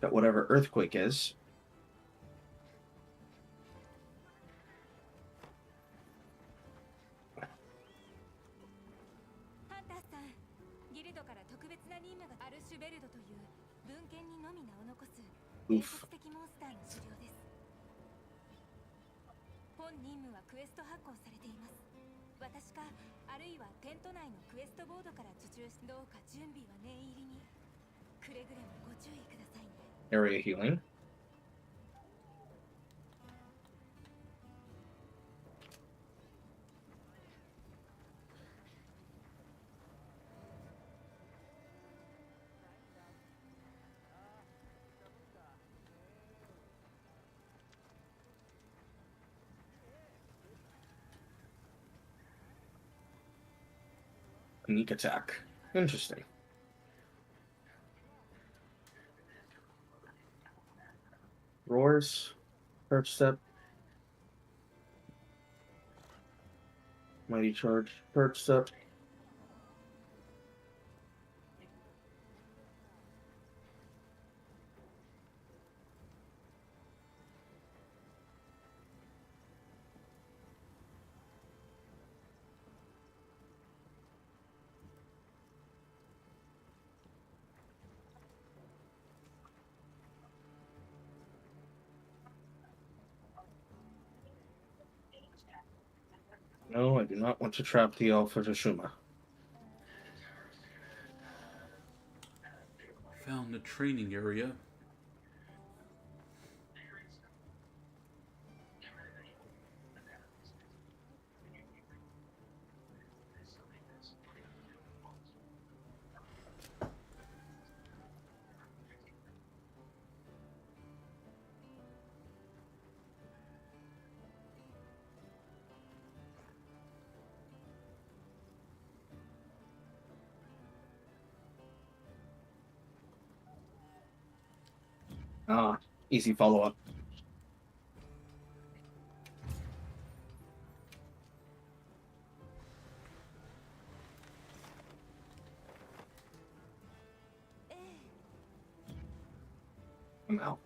Got whatever Earthquake is. ハンターさん、ギルドから特別な任務がアルシュベルドという文献にのみ名を残す伝説的モンスターの狩猟です。本任務はクエスト発行されています。私かあるいはテント内のクエストボードから受注し、どうか準備は念入りに。くれぐれもご注意くださいね。 Area healing. Sneak attack. Interesting. Roars. Perch step. Mighty charge. Perch step. No, I do not want to trap the Alpha Tashuma. Found the training area. Ah, easy follow-up. I'm out.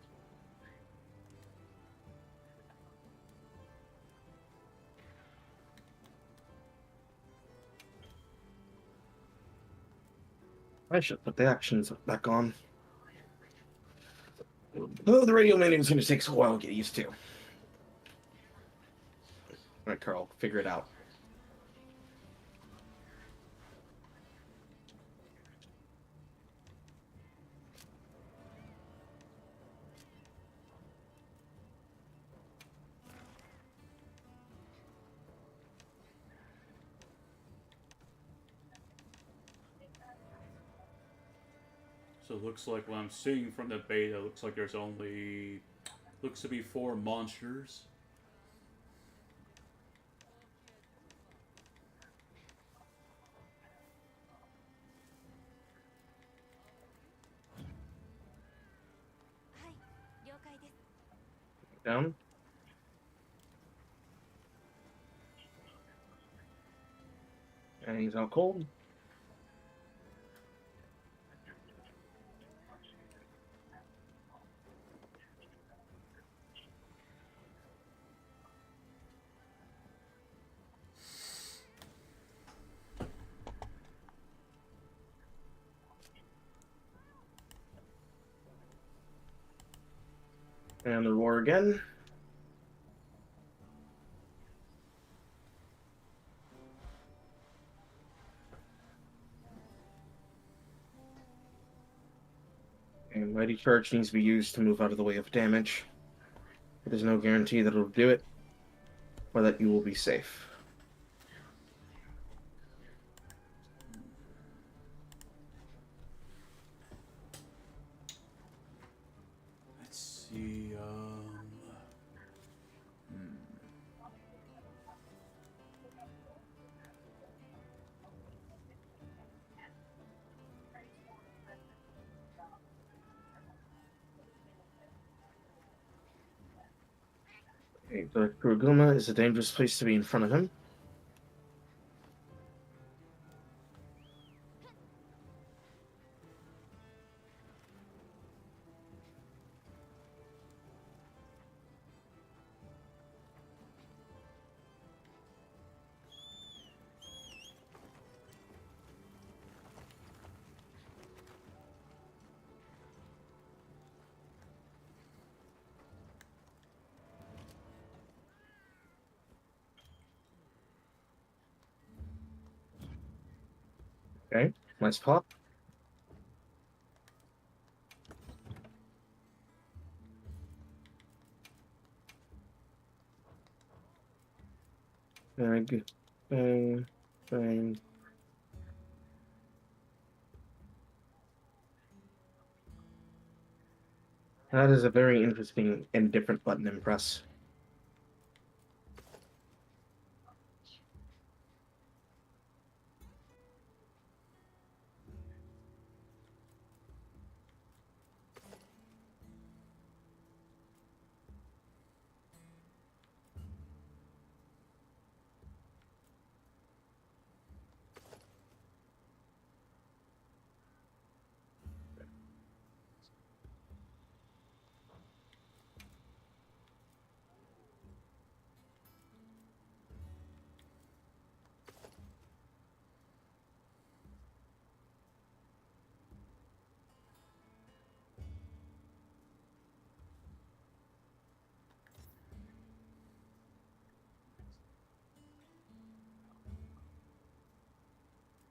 I should put the actions back on. Oh, the radio manual's gonna take a while to get used to. Alright, Carl, figure it out. So it looks like what I'm seeing from the beta, looks like there's only, looks to be 4 monsters. Down. And he's out cold. And the roar again. And Mighty Charge needs to be used to move out of the way of damage. There's no guarantee that it'll do it, or that you will be safe. Let's see, Okay, the Kuruguma is a dangerous place to be in front of him. Okay, nice pop. Bang, bang, bang. That is a very interesting and different button to press.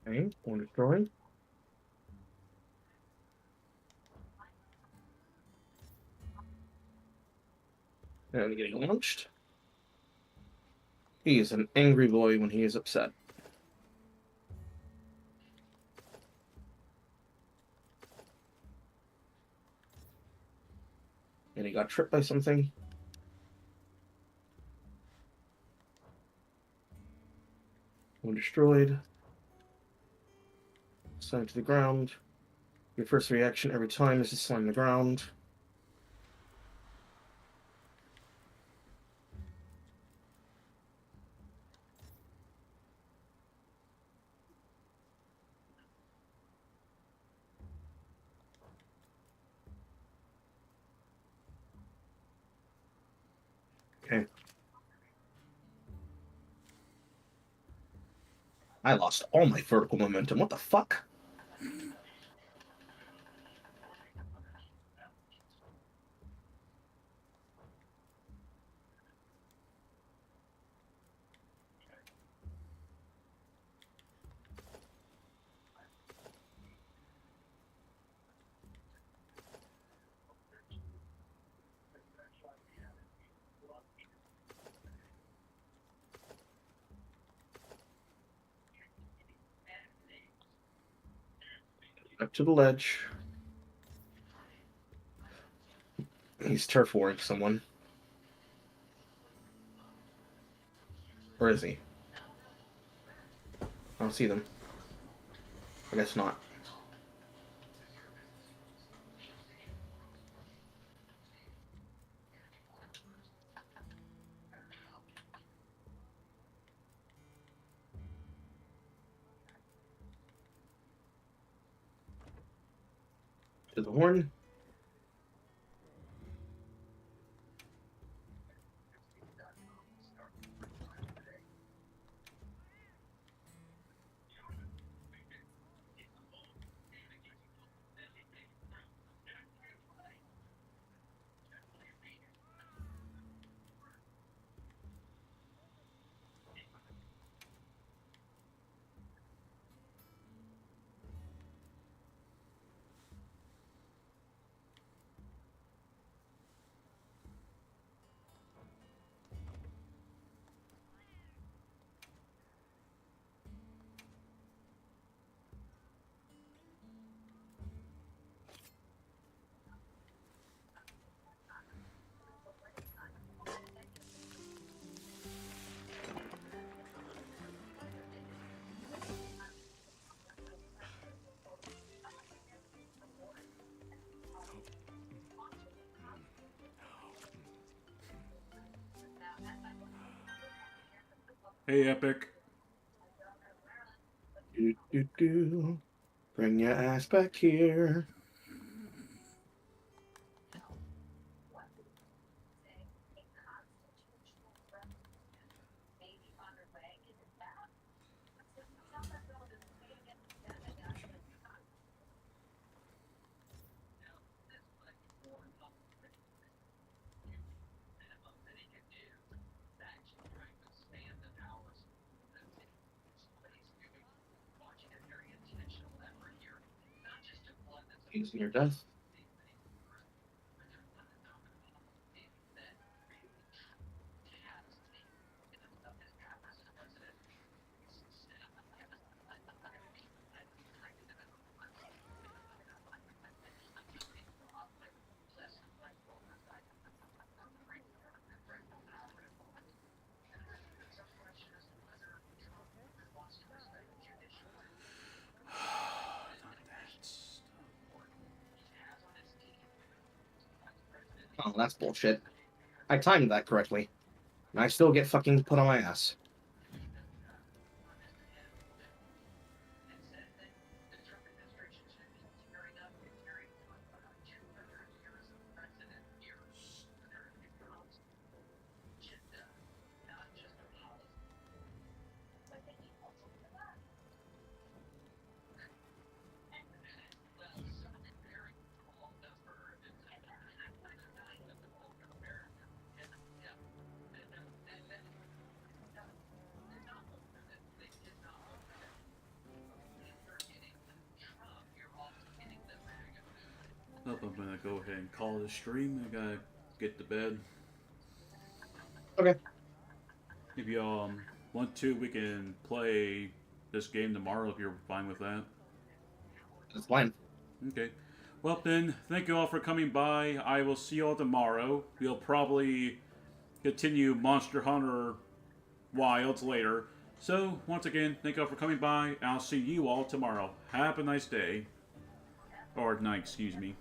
Okay, one destroyed. And getting launched. He is an angry boy when he is upset. And he got tripped by something. One destroyed. Slammed to the ground. Your first reaction every time is to slam the ground. Okay. I lost all my vertical momentum. What the fuck? Up to the ledge. He's turf waring someone. Where is he? I don't see them. I guess not. To the horn. Hey, Epic. Do, do, do. Bring your ass back here. Using your death. Oh, that's bullshit. I timed that correctly. And I still get fucking put on my ass. Nope, I'm gonna go ahead and call the stream. I gotta get to bed. Okay. If you want to, we can play this game tomorrow if you're fine with that. That's fine. Okay. Well then, thank you all for coming by. I will see you all tomorrow. We'll probably continue Monster Hunter Wilds later. So, once again, thank you all for coming by. I'll see you all tomorrow. Have a nice day. Or night, excuse me.